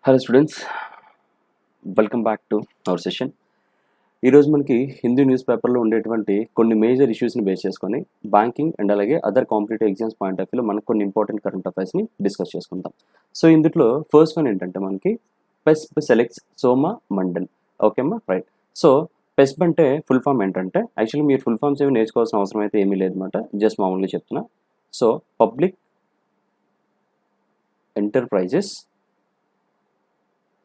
Hello students, welcome back to our session. ఈరోజు మనకి Hindu news పేపర్లో ఉండేటువంటి కొన్ని మేజర్ ఇష్యూస్ని బేస్ చేసుకొని బ్యాంకింగ్ అండ్ అలాగే other competitive exams point of వ్యూలో మనకు కొన్ని ఇంపార్టెంట్ కరెంట్ అఫైర్స్ని డిస్కస్ చేసుకుందాం. సో ఇందులో ఫస్ట్ వన్ ఏంటంటే మనకి పెస్ప్ selects Soma mandal. ఓకేమ్మా, right. So పెస్ప్ అంటే ఫుల్ ఫామ్ ఏంటంటే, యాక్చువల్లీ మీరు ఫుల్ ఫామ్స్ ఏమి నేర్చుకోవాల్సిన అవసరం అయితే ఏమీ లేదన్నమాట, జస్ట్ మామూలుగా చెప్తున్నా. So public enterprises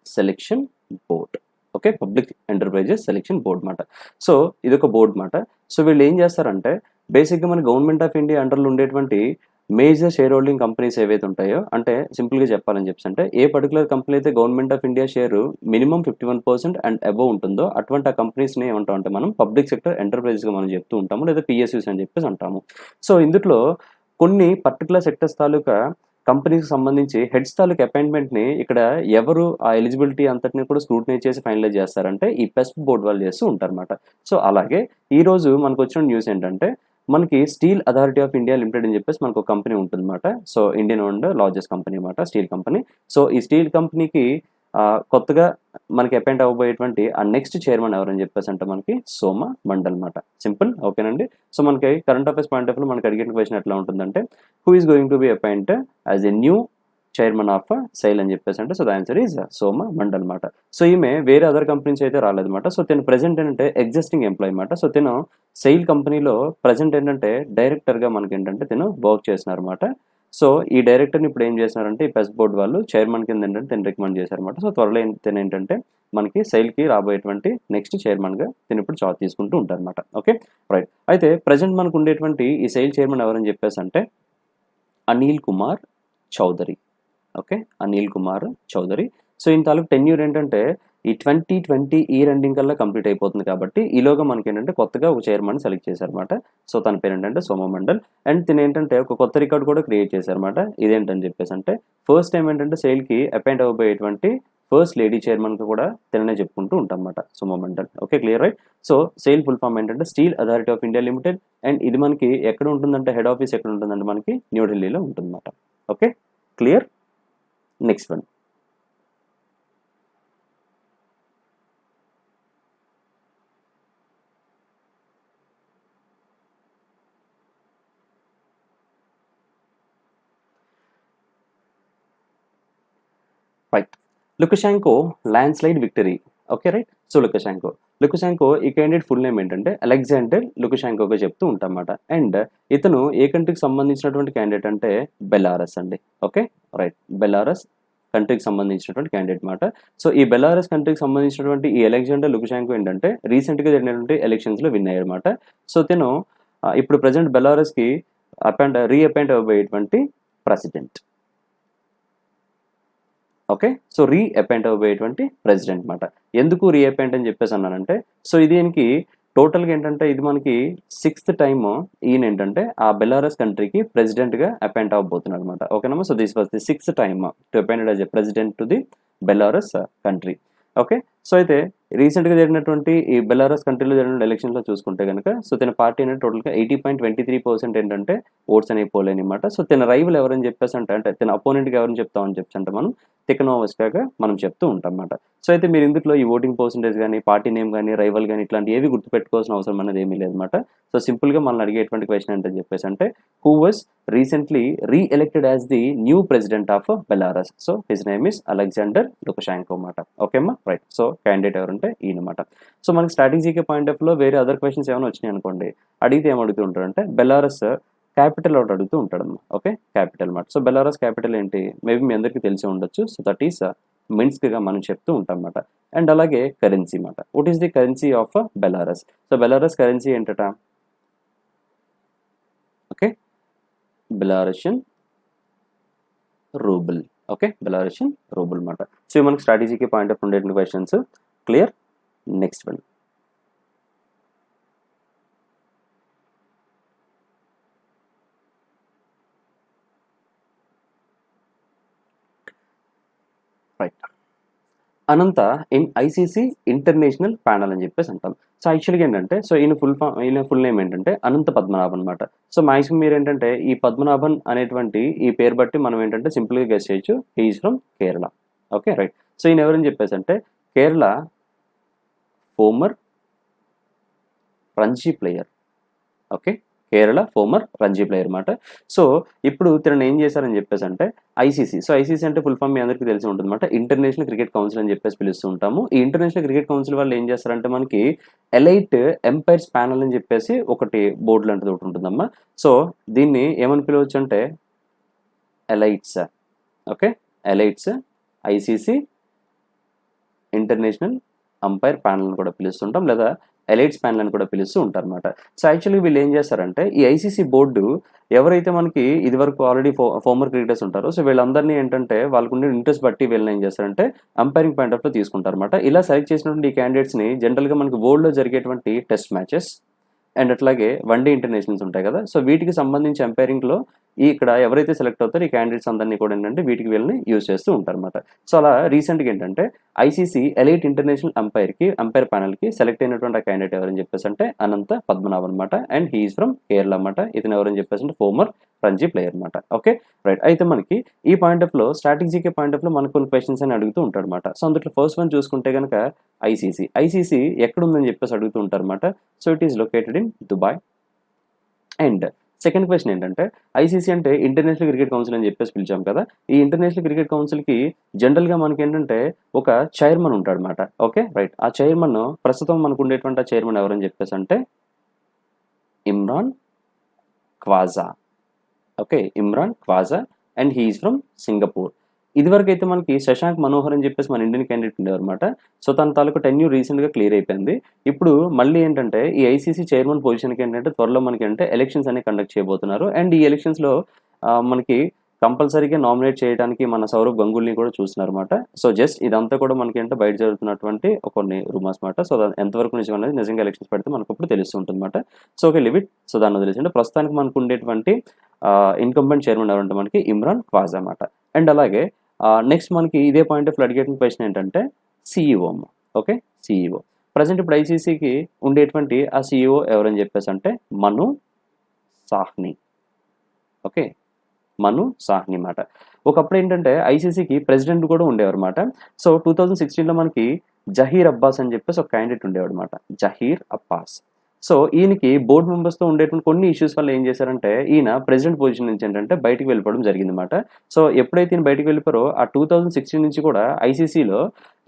selection board. Okay, public enterprises selection board మాట. సో ఇది ఒక బోర్డ్ మాట. సో వీళ్ళు ఏం చేస్తారంటే, బేసిక్గా మన గవర్నమెంట్ ఆఫ్ ఇండియా అండర్లో ఉండేటువంటి మేజర్ షేర్ హోల్డింగ్ కంపెనీస్ ఏవైతే ఉంటాయో, అంటే సింపుల్గా చెప్పాలని చెప్పి అంటే ఏ పర్టికులర్ కంపెనీ అయితే government of India share minimum 51% and above ఉంటుందో అటువంటి ఆ కంపెనీస్ని ఏమంటాం అంటే మనం పబ్లిక్ సెక్టర్ ఎంటర్ప్రైజెస్గా మనం చెప్తూ ఉంటాము, లేదా పిఎస్యూస్ అని చెప్పేసి అంటాము. సో ఇందులో కొన్ని పర్టికులర్ సెక్టర్స్ తాలూకా కంపెనీకి సంబంధించి హెడ్స్ తాలూకు అపాయింట్మెంట్ని ఇక్కడ ఎవరు ఆ ఎలిజిబిలిటీ అంతటిని కూడా స్క్రూటినైజ్ చేసి ఫైనలైజ్ చేస్తారంటే ఈ పెస్ప్ బోర్డ్ వాళ్ళు చేస్తూ ఉంటారన్నమాట. సో అలాగే ఈరోజు మనకు వచ్చిన న్యూస్ ఏంటంటే, మనకి steel authority of India limited అని చెప్పేసి మనకు ఒక కంపెనీ ఉంటుందన్నమాట. So Indian owned largest company అనమాట, స్టీల్ కంపెనీ. సో ఈ స్టీల్ కంపెనీకి కొత్తగా మనకి అపాయింట్ అవ్వబోయేటువంటి ఆ నెక్స్ట్ చైర్మన్ ఎవరని చెప్పేసి అంటే మనకి సోమా మండల్ అనమాట. సింపుల్, ఓకేనండి. సో మనకి current affairs point of view మనకి అడిగిన క్వశ్చన్ ఎట్లా ఉంటుందంటే, who is going to be appoint as a new chairman of SAIL అని చెప్పేసి అంటే, so the answer is Soma Mondal అనమాట. సో ఈమె వేరే అదర్ కంపెనీస్ అయితే రాలేదన్నమాట. సో తిను ప్రెజెంట్ ఏంటంటే ఎగ్జిస్టింగ్ ఎంప్లాయ్ అనమాట. సో తిను సెయిల్ కంపెనీలో ప్రజెంట్ ఏంటంటే డైరెక్టర్గా మనకి ఏంటంటే తిను వర్క్ చేస్తున్నారన్నమాట. సో ఈ డైరెక్టర్ని ఇప్పుడు ఏం చేస్తున్నారంటే ఈ పెస్ బోర్డ్ వాళ్ళు చైర్మన్ కింద ఏంటంటే తిను రికమెండ్ చేశారన్నమాట. సో త్వరలో తిను ఏంటంటే మనకి సెయిల్కి రాబోయేటువంటి నెక్స్ట్ చైర్మన్గా తిను ఇప్పుడు జాబ్ తీసుకుంటూ ఉంటారన్నమాట. Okay, right. అయితే ప్రజెంట్ మనకు ఉండేటువంటి ఈ సెయిల్ చైర్మన్ ఎవరని చెప్పేసి అంటే అనిల్ కుమార్ చౌదరి. ఓకే, అనిల్ కుమార్ చౌదరి. సో ఈయన తాలూకు టెన్యూర్ ఏంటంటే ఈ 2020 ఇయర్ ఎండింగ్ కల్లా కంప్లీట్ అయిపోతుంది కాబట్టి ఈలోగా మనకి ఏంటంటే కొత్తగా ఒక చైర్మన్ సెలెక్ట్ చేశారన్నమాట. సో తన పేరు ఏంటంటే సోమా మండల్. అండ్ తిన ఏంటంటే ఒక కొత్త రికార్డ్ కూడా క్రియేట్ చేశారన్నమాట. ఇదేంటని చెప్పేసి అంటే ఫస్ట్ టైం ఏంటంటే సెయిల్కి అపాయింట్ అవ్వబోయేటువంటి ఫస్ట్ లేడీ చైర్మన్కి కూడా తిననే చెప్పుకుంటూ ఉంటాం అన్నమాట, Soma Mondal. Okay, clear, right. So SAIL full form ఏంటంటే steel authority of India limited. And ఇది మనకి ఎక్కడ ఉంటుందంటే హెడ్ ఆఫీస్ ఎక్కడ ఉంటుందంటే మనకి న్యూఢిల్లీలో ఉంటుందన్నమాట. Okay, clear. Next one, right. Lukashenko land slide victory. Okay, right. So Lukashenko ఈ క్యాండిడేట్ ఫుల్ నేమ్ ఏంటంటే అలెగ్జాండర్ లుకషెంకోగా చెప్తూ ఉంటామన్నమాట. అండ్ ఇతను ఏ కంట్రీకి సంబంధించినటువంటి క్యాండిడేట్ అంటే బెలారస్ అండి. Okay, right. బెలారస్ కంట్రీకి సంబంధించినటువంటి క్యాండిడేట్ మాట. సో ఈ బెలారస్ కంట్రీకి సంబంధించినటువంటి ఈ అలెగ్జాండర్ లుకషెంకో ఏంటంటే రీసెంట్గా జరిగినటువంటి ఎలక్షన్స్లో విన్ అయ్యారన్నమాట. సో తిను ఇప్పుడు ప్రజెంట్ బెలారస్కి రీఅపాయింట్ అవ్వబోయేటువంటి ప్రెసిడెంట్. ఓకే, సో రీఅపాయింట్ అవ్వబోయేటువంటి ప్రెసిడెంట్ అనమాట. ఎందుకు రీఅపాయింట్ అని చెప్పేసి అన్నానంటే, సో దీనికి టోటల్గా ఏంటంటే ఇది మనకి 6th టైమ్ ఈయన ఏంటంటే ఆ బెలారస్ కంట్రీకి ప్రెసిడెంట్గా అపాయింట్ అవ్వబోతున్నారు అనమాట. ఓకేనమ్మా. So this was the 6th time to appointed as a president to the Belarus country. Okay, so అయితే రీసెంట్గా జరిగినటువంటి ఈ బెలారస్ కంట్రీలో జరిగిన ఎలక్షన్స్లో చూసుకుంటే కనుక సో తన పార్టీ అనేది టోటల్గా 80.23% ఏంటంటే ఓట్స్ అనేవి పోలేని అనమాట. సో తన రైవల్ ఎవరని చెప్పేసి అంటే తన అపోనెంట్కి ఎవరని చెప్తామని చెప్పి అంటే మనం తికనోవస్కాగా మనం చెప్తూ ఉంటాం అన్నమాట. సో అయితే మీరు ఇందులో ఈ ఓటింగ్ పర్సెంటేజ్ కానీ పార్టీ నేమ్ కానీ రైవల్ కానీ ఇట్లాంటి ఏవి గుర్తుపెట్టుకోవాల్సిన అవసరం అనేది ఏమీ లేదన్నమాట. సో సింపుల్గా మనల్ని అడిగేటువంటి క్వశ్చన్ ఏంటని చెప్పేసి అంటే who was recently re-elected as the new president of Belarus. So his name is Alexander Lukashenko అన్నమాట. ఓకే అమ్మా, రైట్. సో క్యాండిడేట్ ఎవరంటే ఈయనమాట. సో మనకి స్ట్రాటజీకి పాయింట్ ఆఫ్ లో వేరే అదర్ క్వశ్చన్స్ ఏమైనా వచ్చినాయి అనుకోండి, అడిగితే ఏమడుగుతూ ఉంటారంటే బెలారస్ క్యాపిటల్ ఒకటి అడుగుతూ ఉంటాడమ్మా. ఓకే, క్యాపిటల్ మాట. సో బెలారస్ క్యాపిటల్ ఏంటి మేబీ మీ అందరికీ తెలిసి ఉండొచ్చు. సో దట్ ఈస్ మిన్స్క్గా మనం చెప్తూ ఉంటాం అన్నమాట. అండ్ అలాగే కరెన్సీ మాట. What is the currency of Belarus? So Belarus currency ఏంటట? Okay, Belarusian ruble. Okay, Belarusian ruble మాట. సో మనకి స్ట్రాటజీకి పాయింట్ ఆఫ్ ఉండేటువంటి questions. Clear. Next one, right. Anantha in ICC international panel అని చెప్పేసి అంటాం. సో యాక్చువల్గా ఏంటంటే సో ఈయన ఫుల్ నేమ్ ఏంటంటే అనంత పద్మనాభన్ అనమాట. సో మ్యాక్సిమం మీరు ఏంటంటే ఈ పద్మనాభన్ అనేటువంటి ఈ పేరు బట్టి మనం ఏంటంటే సింపుల్గా గెస్ చేయొచ్చు he is from Kerala. Okay, right. So ఈయన ఎవరని చెప్పేసి అంటే Kerala former Ranji player. Okay, Kerala former Ranji player అనమాట. సో ఇప్పుడు తినను ఏం చేశారని చెప్పేసి అంటే ఐసీసీ. సో ఐసీసీ అంటే ఫుల్ ఫామ్ మీ అందరికీ తెలిసి ఉంటుంది అనమాట, ఇంటర్నేషనల్ క్రికెట్ కౌన్సిల్ అని చెప్పేసి పిలుస్తూ ఉంటాము. ఈ ఇంటర్నేషనల్ క్రికెట్ కౌన్సిల్ వాళ్ళు ఏం చేస్తారంటే మనకి ఎలైట్ ఎంపైర్స్ ప్యానల్ అని చెప్పేసి ఒకటి బోర్డు లాంటిది ఒకటి ఉంటుందమ్మా. సో దీన్ని ఏమని పిలవచ్చు అంటే elites. Okay, elites ICC international umpire panel అని కూడా పిలుస్తుంటాం, లేదా ఎలైట్స్ ప్యానల్ అని కూడా పిలుస్తూ ఉంటారు అనమాట. సో యాక్చువల్లీ వీళ్ళు ఏం చేస్తారంటే ఈ ఐసీసీ బోర్డు ఎవరైతే మనకి ఇదివరకు ఆల్రెడీ ఫార్మర్ క్రికెటర్స్ ఉంటారో సో వీళ్ళందరినీ ఏంటంటే వాళ్ళకు ఉండే ఇంట్రెస్ట్ బట్టి వీళ్ళని ఏం చేస్తారంటే అంపైరింగ్ పాయింట్ ఆఫ్ లో తీసుకుంటారు అనమాట. ఇలా సెలెక్ట్ చేసినటువంటి ఈ క్యాండిడేట్స్ని జనరల్గా మనకి వరల్డ్లో జరిగేటువంటి టెస్ట్ మ్యాచెస్ అండ్ అట్లాగే వన్డే ఇంటర్నేషనల్స్ ఉంటాయి కదా, సో వీటికి సంబంధించి ఎంపైరింగ్లో ఇక్కడ ఎవరైతే సెలెక్ట్ అవుతారో ఈ క్యాండిడేట్స్ అందరినీ కూడా ఏంటంటే వీటికి వీళ్ళని యూజ్ చేస్తూ ఉంటారు అనమాట. సో అలా రీసెంట్గా ఏంటంటే ఐసీసీ ఎలైట్ ఇంటర్నేషనల్ అంపైర్ ప్యానల్కి సెలెక్ట్ అయినటువంటి ఆ క్యాండిడేట్ ఎవరని చెప్పేసి అంటే అనంత పద్మనాభ్ అనమాట. అండ్ హీఈస్ ఫ్రమ్ కేరళ అనమాట. ఇతను ఎవరని చెప్పేసి అంటే ఫోమర్ రంజీ ప్లేయర్ అనమాట. Okay right. అయితే మనకి ఈ పాయింట్ ఆఫ్ లో స్ట్రాటజీకే పాయింట్ ఆఫ్ లో మనకు కొన్ని క్వశ్చన్స్ అని అడుగుతూ ఉంటాడు అనమాట. సో అందులో ఫస్ట్ వన్ చూసుకుంటే కనుక ఐసీసీ ఎక్కడ ఉందని చెప్పేసి అడుగుతూ ఉంటారు అనమాట. So it is located in Dubai. And second question ఏంటంటే ఐసీసీ అంటే ఇంటర్నేషనల్ క్రికెట్ కౌన్సిల్ అని చెప్పేసి పిలిచాం కదా, ఈ ఇంటర్నేషనల్ క్రికెట్ కౌన్సిల్కి జనరల్గా మనకి ఏంటంటే ఒక చైర్మన్ ఉంటాడు అనమాట. Okay right. ఆ చైర్మన్ ప్రస్తుతం మనకు ఉండేటువంటి ఆ చైర్మన్ ఎవరని చెప్పేసి అంటే Imran Khwaja. Okay, Imran Khwaja and he's from Singapore. ఇదివరకు అయితే మనకి శశాంక్ మనోహర్ అని చెప్పేసి మన ఇండియన్ క్యాండిడేట్ ఉండేవారు అనమాట. సో తన తాలూకు టెన్యూర్ రీసెంట్గా క్లియర్ అయిపోయింది. ఇప్పుడు మళ్ళీ ఏంటంటే ఈ ఐసీసీ చైర్మన్ పొజిషన్కి ఏంటంటే త్వరలో మనకి అంటే ఎలక్షన్స్ అనేవి కండక్ట్ చేయబోతున్నారు. అండ్ ఈ ఎలక్షన్స్లో మనకి కంపల్సరీగా నామినేట్ చేయడానికి మన సౌరవ్ గంగూలీని కూడా చూస్తున్నారు అనమాట. సో జస్ట్ ఇదంతా కూడా మనకి అంటే బయట జరుగుతున్నటువంటి కొన్ని రూమర్స్ అనమాట. సో ఎంతవరకు నిజం అనేది నిజంగా ఎలక్షన్స్ పెడితే మనకు ఇప్పుడు తెలుస్తుంటుంది అనమాట. So okay limit. సో దాన్ని వదిలేసి ప్రస్తుతానికి మనకు ఉండేటువంటి ఇన్కంబెంట్ చైర్మన్ ఎవరంటే మనకి ఇమ్రాన్ ఖ్వాజా అనమాట. అండ్ అలాగే నెక్స్ట్ మనకి ఇదే పాయింట్ ఆఫ్ అడిగేటువంటి క్వశ్చన్ ఏంటంటే సిఇఓ అమ్మ. ఓకే, సిఇఓ ప్రజెంట్ ఇప్పుడు ఐసీసీకి ఉండేటువంటి ఆ సిఇఓ ఎవరని చెప్పేసి అంటే మను సాహ్ని. ఓకే, మను సాహ్ని మాట. ఒకప్పుడు ఏంటంటే ఐసీసీకి ప్రెసిడెంట్ కూడా ఉండేవారు అనమాట. సో 2016లో మనకి జహీర్ అబ్బాస్ అని చెప్పేసి ఒక క్యాండిడేట్ ఉండేవాడు అనమాట, జహీర్ అబ్బాస్. సో ఈయనకి బోర్డు మెంబర్స్తో ఉండేటువంటి కొన్ని ఇష్యూస్ వల్ల ఏం చేశారంటే ఈయన ప్రెసిడెంట్ పొజిషన్ నుంచి ఏంటంటే బయటికి వెళ్ళిపోవడం జరిగిందన్నమాట. సో ఎప్పుడైతే ఈయన బయటికి వెళ్ళిపోయారో ఆ 2016 నుంచి కూడా ఐసీసీలో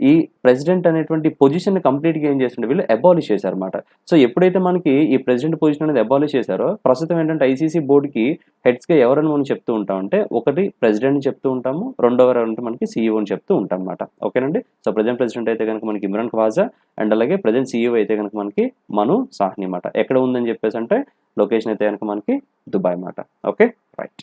ఈ ప్రెసిడెంట్ అనేటువంటి పొజిషన్ కంప్లీట్గా ఏం చేస్తుంటే వీళ్ళు అబాలిష్ చేశారన్నమాట. సో ఎప్పుడైతే మనకి ఈ ప్రెసిడెంట్ పొజిషన్ అనేది అబాలిష్ చేశారో ప్రస్తుతం ఏంటంటే ఐసీసీ బోర్డుకి హెడ్స్గా ఎవరని మనం చెప్తూ ఉంటామంటే ఒకటి ప్రెసిడెంట్ చెప్తూ ఉంటాము, రెండవ అంటే మనకి సీఈఓ అని చెప్తూ ఉంటాం అనమాట. ఓకేనండి. సో ప్రజెంట్ ప్రెసిడెంట్ అయితే కనుక మనకి ఇమ్రాన్ ఖ్వాజా అండ్ అలాగే ప్రజెంట్ సీఈఓ అయితే కనుక మనకి మను సాహ్ని అనమాట. ఎక్కడ ఉందని చెప్పేసి అంటే లొకేషన్ అయితే కనుక మనకి దుబాయ్ అన్నమాట. Okay right.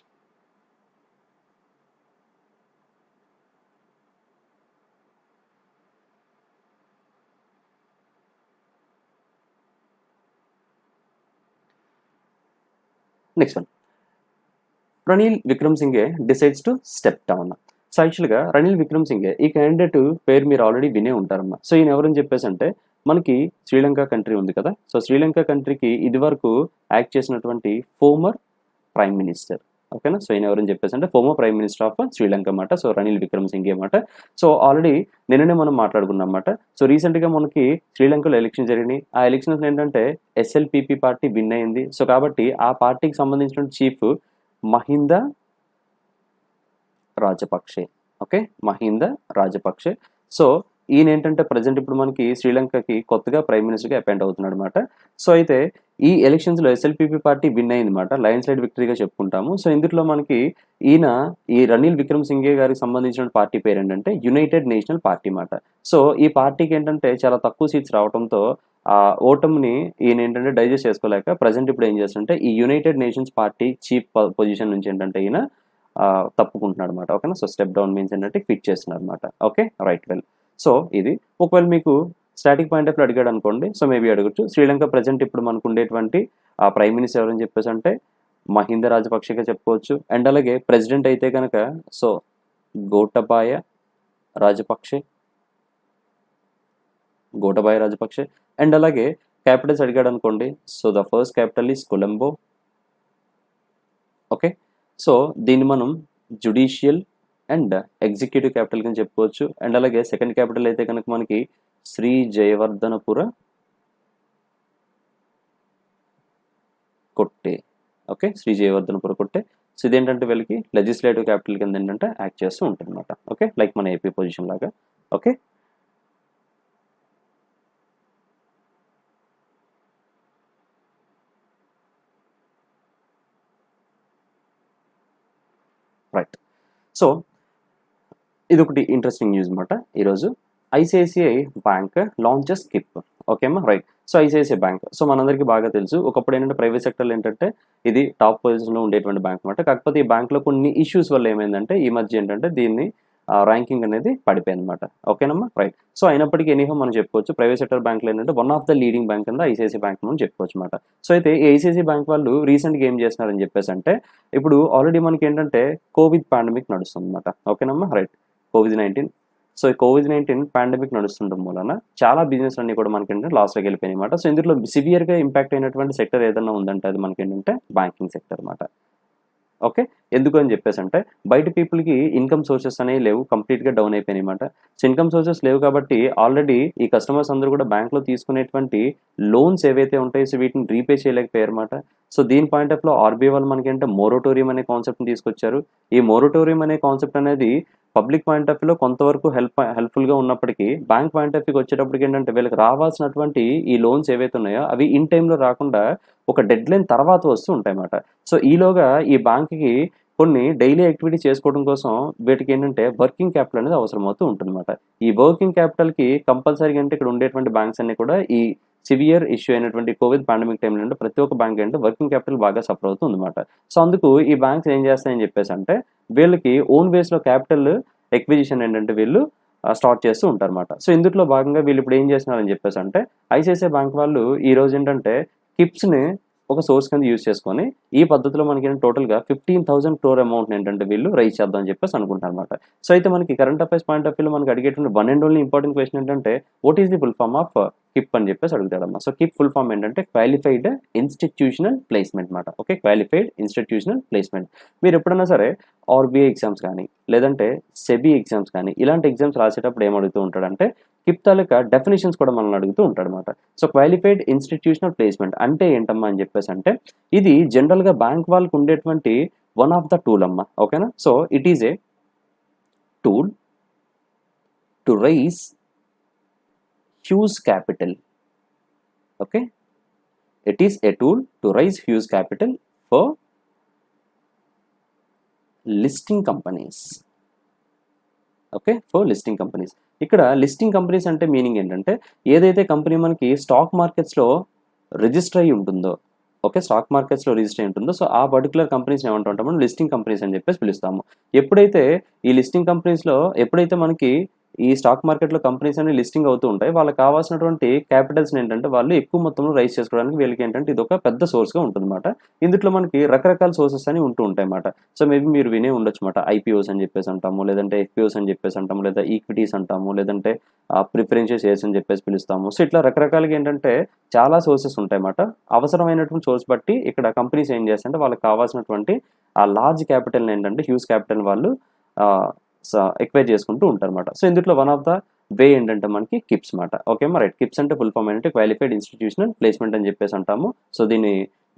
Next one, Ranil Wickremesinghe decides to step down. So యాక్చువల్గా రనిల్ విక్రమ్సింఘే ఈ క్యాండిడేట్ పేరు మీరు ఆల్రెడీ వినే ఉంటారమ్మా. సో ఈయన ఎవరని చెప్పేసి అంటే మనకి శ్రీలంక కంట్రీ ఉంది కదా, సో శ్రీలంక కంట్రీకి ఇది వరకు యాక్ట్ చేసినటువంటి ఫోమర్ ప్రైమ్ మినిస్టర్. ఓకేనా. సో ఈయన ఎవరని చెప్పేసి అంటే ఫోమర్ ప్రైమ్ మినిస్టర్ ఆఫ్ శ్రీలంక అన్నమాట. సో రనిల్ విక్రమ్సింఘే అన్నమాట. సో ఆల్రెడీ నిన్ననే మనం మాట్లాడుకున్నాం అన్నమాట. సో రీసెంట్గా మనకి శ్రీలంకలో ఎలక్షన్ జరిగినాయి. ఆ ఎలక్షన్స్ ఏంటంటే ఎస్ఎల్పిపి పార్టీ విన్ అయింది. సో కాబట్టి ఆ పార్టీకి సంబంధించిన chief Mahinda Rajapaksa. Okay, Mahinda Rajapaksa. So ఈయన ఏంటంటే ప్రజెంట్ ఇప్పుడు మనకి శ్రీలంకకి కొత్తగా ప్రైమ్ మినిస్టర్గా అపాయింట్ అవుతున్నాడు అనమాట. సో అయితే ఈ ఎలక్షన్స్లో ఎస్ఎల్పిపి పార్టీ విన్ అయింది అనమాట, లైన్ స్లైడ్ విక్టరీగా చెప్పుకుంటాము. సో ఇందులో మనకి ఈ రనిల్ విక్రమ్సింఘే గారికి సంబంధించిన పార్టీ పేరు ఏంటంటే యునైటెడ్ నేషనల్ పార్టీ అన్నమాట. సో ఈ పార్టీకి ఏంటంటే చాలా తక్కువ సీట్స్ రావడంతో ఆ ఓటమిని ఈయన ఏంటంటే డైజెస్ట్ చేసుకోలేక ప్రజెంట్ ఇప్పుడు ఏం చేస్తుంటే ఈ United nations party chief position నుంచి ఏంటంటే ఈయన తప్పుకుంటున్నాడు అనమాట. ఓకేనా. సో స్టెప్ డౌన్ మీన్స్ ఏంటంటే క్విట్ చేస్తున్నారు అనమాట. Okay right well. సో ఇది ఒకవేళ మీకు స్టాటిక్ పాయింట్ ఆఫ్ అడిగాడు అనుకోండి, సో మేబీ అడగచ్చు. శ్రీలంక ప్రజెంట్ ఇప్పుడు మనకు ఉండేటువంటి ప్రైమ్ మినిస్టర్ ఎవరని చెప్పేసి అంటే మహింద రాజపక్షగా చెప్పుకోవచ్చు. అండ్ అలాగే ప్రెసిడెంట్ అయితే కనుక సో గోటబాయ రాజపక్షే. అండ్ అలాగే క్యాపిటల్స్ అడిగాడు అనుకోండి, so the first capital is Colombo. Okay, so దీన్ని మనం జుడిషియల్ అండ్ ఎగ్జిక్యూటివ్ క్యాపిటల్ కింద చెప్పుకోవచ్చు. అండ్ అలాగే సెకండ్ క్యాపిటల్ అయితే కనుక మనకి శ్రీ జయవర్ధనపుర కొట్టే. ఓకే, శ్రీ జయవర్ధనపుర కొట్టే. సో ఇదేంటంటే వీళ్ళకి లెజిస్లేటివ్ క్యాపిటల్ కింద ఏంటంటే యాక్ట్ చేస్తూ ఉంటుంది అనమాట. ఓకే, లైక్ మన ఏపీ పొజిషన్ లాగా. Okay, right. సో ఇదొకటి ఇంట్రెస్టింగ్ న్యూస్ అనమాట ఈరోజు. ICICI bank launches QIP. ఓకేమ్మా, right. So ICICI bank, so మనందరికీ బాగా తెలుసు, ఒకప్పుడు ఏంటంటే ప్రైవేట్ సెక్టర్లో ఏంటంటే ఇది టాప్ పొజిషన్లో ఉండేటువంటి బ్యాంక్ అనమాట. కాకపోతే ఈ బ్యాంక్లో కొన్ని ఇష్యూస్ వల్ల ఏమైందంటే ఈ మధ్య ఏంటంటే దీన్ని ర్యాంకింగ్ అనేది పడిపోయింది అనమాట. ఓకేనమ్మా, రైట్. సో అయినప్పటికీ ఎనీహో మనం చెప్పుకోవచ్చు ప్రైవేట్ సెక్టర్ బ్యాంక్లో ఏంటంటే one of the leading bank కింద ఐసిఐసిఐ బ్యాంక్ మనం చెప్పుకోవచ్చు అనమాట. సో అయితే ఈ ఐసిఐసిఐ బ్యాంక్ వాళ్ళు రీసెంట్గా ఏం చేస్తున్నారని చెప్పేసి అంటే ఇప్పుడు ఆల్రెడీ మనకి ఏంటంటే కోవిడ్ పాండమిక్ నడుస్తుంది అనమాట. ఓకేనమ్మా, రైట్. కోవిడ్-19. సో ఈ కోవిడ్-19 పాండమిక్ నడుస్తుండడం మూలన చాలా బిజినెస్ అన్ని కూడా మనకి ఏంటంటే లాస్లోకి వెళ్ళిపోయినాయి అనమాట. సో ఇందులో సివియర్గా ఇంపాక్ట్ అయినటువంటి సెక్టర్ ఏదైనా ఉందంటే అది మనకి ఏంటంటే బ్యాంకింగ్ సెక్టర్ అనమాట. ఓకే, ఎందుకు అని చెప్పేసి అంటే బయట పీపుల్కి ఇన్కమ్ సోర్సెస్ అనేవి లేవు, కంప్లీట్గా డౌన్ అయిపోయినాయి అనమాట. సో ఇన్కమ్ సోర్సెస్ లేవు కాబట్టి ఆల్రెడీ ఈ కస్టమర్స్ అందరూ కూడా బ్యాంక్లో తీసుకునేటువంటి లోన్స్ ఏవైతే ఉంటాయో సో వీటిని రీపే చేయలేకపోయారు అనమాట. సో దీని పాయింట్ ఆఫ్ లో ఆర్బీఐ వాళ్ళు మనకి ఏంటంటే మోరటోరియం అనే కాన్సెప్ట్ని తీసుకొచ్చారు. ఈ మోరటోరియం అనే కాన్సెప్ట్ అనేది పబ్లిక్ పాయింట్ ఆఫ్ వ్యూలో కొంతవరకు హెల్ప్ఫుల్గా ఉన్నప్పటికీ బ్యాంక్ పాయింట్ ఆఫ్ వ్యూకి వచ్చేటప్పటికి ఏంటంటే వీళ్ళకి రావాల్సినటువంటి ఈ లోన్స్ ఏవైతే ఉన్నాయో అవి ఇన్ టైంలో రాకుండా ఒక డెడ్ లైన్ తర్వాత వస్తూ ఉంటాయి అన్నమాట. సో ఈలోగా ఈ బ్యాంక్కి కొన్ని డైలీ యాక్టివిటీ చేసుకోవడం కోసం వీటికి ఏంటంటే వర్కింగ్ క్యాపిటల్ అనేది అవసరం అవుతూ ఉంటుందన్నమాట. ఈ వర్కింగ్ క్యాపిటల్కి కంపల్సరీగా అంటే ఇక్కడ ఉండేటువంటి బ్యాంక్స్ అన్ని కూడా ఈ సివియర్ ఇష్యూ అయినటువంటి కోవిడ్ పాండమిక్ టైంలో అంటే ప్రతి ఒక్క బ్యాంక్ అంటే వర్కింగ్ క్యాపిటల్ బాగా సఫర్ అవుతుంది అనమాట. సో అందుకు ఈ బ్యాంక్స్ ఏం చేస్తాయని చెప్పేసి అంటే వీళ్ళకి ఓన్ బేస్లో క్యాపిటల్ ఎక్విజిషన్ ఏంటంటే వీళ్ళు స్టార్ట్ చేస్తూ ఉంటారు అనమాట. సో ఇందులో భాగంగా వీళ్ళు ఇప్పుడు ఏం చేస్తున్నారని చెప్పేసి అంటే ఐసిఐసిఐ బ్యాంక్ వాళ్ళు ఈ రోజు ఏంటంటే కిప్స్ని ఒక సోర్స్ కింద యూజ్ చేసుకొని ఈ పద్ధతిలో మనకి టోటల్గా 15,000 crore అమౌంట్ ఏంటంటే వీళ్ళు రైజ్ చేద్దాం అని చెప్పేసి అనుకుంటారు అనమాట. సో అయితే మనకి కరెంట్ అఫైర్స్ పాయింట్ ఆఫ్ వ్యూలో మనకి అడిగేటువంటి one and only important question ఏంటంటే what is the full form of QIP అని చెప్పేసి అడుగుతాడమ్మా. సో కిప్ ఫుల్ ఫామ్ ఏంటంటే క్వాలిఫైడ్ ఇన్స్టిట్యూషనల్ ప్లేస్మెంట్ అనమాట. Okay, qualified institutional placement. మీరు ఎప్పుడైనా సరే ఆర్బీఐ ఎగ్జామ్స్ కానీ లేదంటే సెబీ ఎగ్జామ్స్ కానీ ఇలాంటి ఎగ్జామ్స్ రాసేటప్పుడు ఏం అడుగుతూ ఉంటాడంటే కిప్ తాలూకా డెఫినేషన్స్ కూడా మనల్ని అడుగుతూ ఉంటాడు అనమాట. సో క్వాలిఫైడ్ ఇన్స్టిట్యూషనల్ ప్లేస్మెంట్ అంటే ఏంటమ్మా అని చెప్పేసి అంటే ఇది జనరల్గా బ్యాంక్ వాళ్ళకు ఉండేటువంటి వన్ ఆఫ్ ద టూల్ అమ్మా. ఓకేనా, so it is a tool to raise huge capital. Okay, it is a tool to raise huge capital for listing companies. Okay, for listing companies. ఇక్కడ లిస్టింగ్ కంపెనీస్ అంటే meaning ఏంటంటే ఏదైతే company మనకి stock మార్కెట్స్లో register అయ్యి ఉంటుందో, okay, stock మార్కెట్స్లో register అయి ఉంటుందో సో ఆ పర్టికులర్ కంపెనీస్ ఏమంటూ ఉంటాము లిస్టింగ్ కంపెనీస్ అని చెప్పేసి పిలుస్తాము. ఎప్పుడైతే ఈ లిస్టింగ్ కంపెనీస్లో ఎప్పుడైతే మనకి ఈ స్టాక్ మార్కెట్లో కంపెనీస్ అనేవి లిస్టింగ్ అవుతూ ఉంటాయి వాళ్ళకి కావాల్సినటువంటి క్యాపిటల్స్ ఏంటంటే వాళ్ళు ఎక్కువ మొత్తంలో రైజ్ చేసుకోవడానికి వీళ్ళకి ఏంటంటే ఇది ఒక పెద్ద సోర్స్గా ఉంటుందన్నమాట. ఇందులో మనకి రకరకాల సోర్సెస్ అని ఉంటూ ఉంటాయి అన్నమాట. సో మేబీ మీరు వినే ఉండొచ్చు అన్నమాట, ఐపీఓస్ అని చెప్పేసి అంటాము, లేదంటే ఎఫ్పిఓస్ అని చెప్పేసి అంటాము, లేదా ఈక్విటీస్ అంటాము, లేదంటే ప్రిఫరెన్షియల్ షేర్స్ అని చెప్పేసి పిలుస్తాము. సో ఇట్లా రకరకాలుగా ఏంటంటే చాలా సోర్సెస్ ఉంటాయి అన్నమాట. అవసరమైనటువంటి సోర్స్ బట్టి ఇక్కడ కంపెనీస్ ఏం చేస్తాయంటే వాళ్ళకి కావాల్సినటువంటి ఆ లార్జ్ క్యాపిటల్ని ఏంటంటే హ్యూజ్ క్యాపిటల్ వాళ్ళు ఎక్వైర్ చేసుకుంటూ ఉంటారు అనమాట. సో ఇందులో వన్ ఆఫ్ ద వే ఏంటంటే మనకి కిప్స్ మాట. Okay, right. కిప్స్ అంటే ఫుల్ ఫామ్ ఏంటంటే క్వాలిఫైడ్ ఇన్స్టిట్యూషనల్ ప్లేస్మెంట్ అని చెప్పేసి అంటాము. సో దీని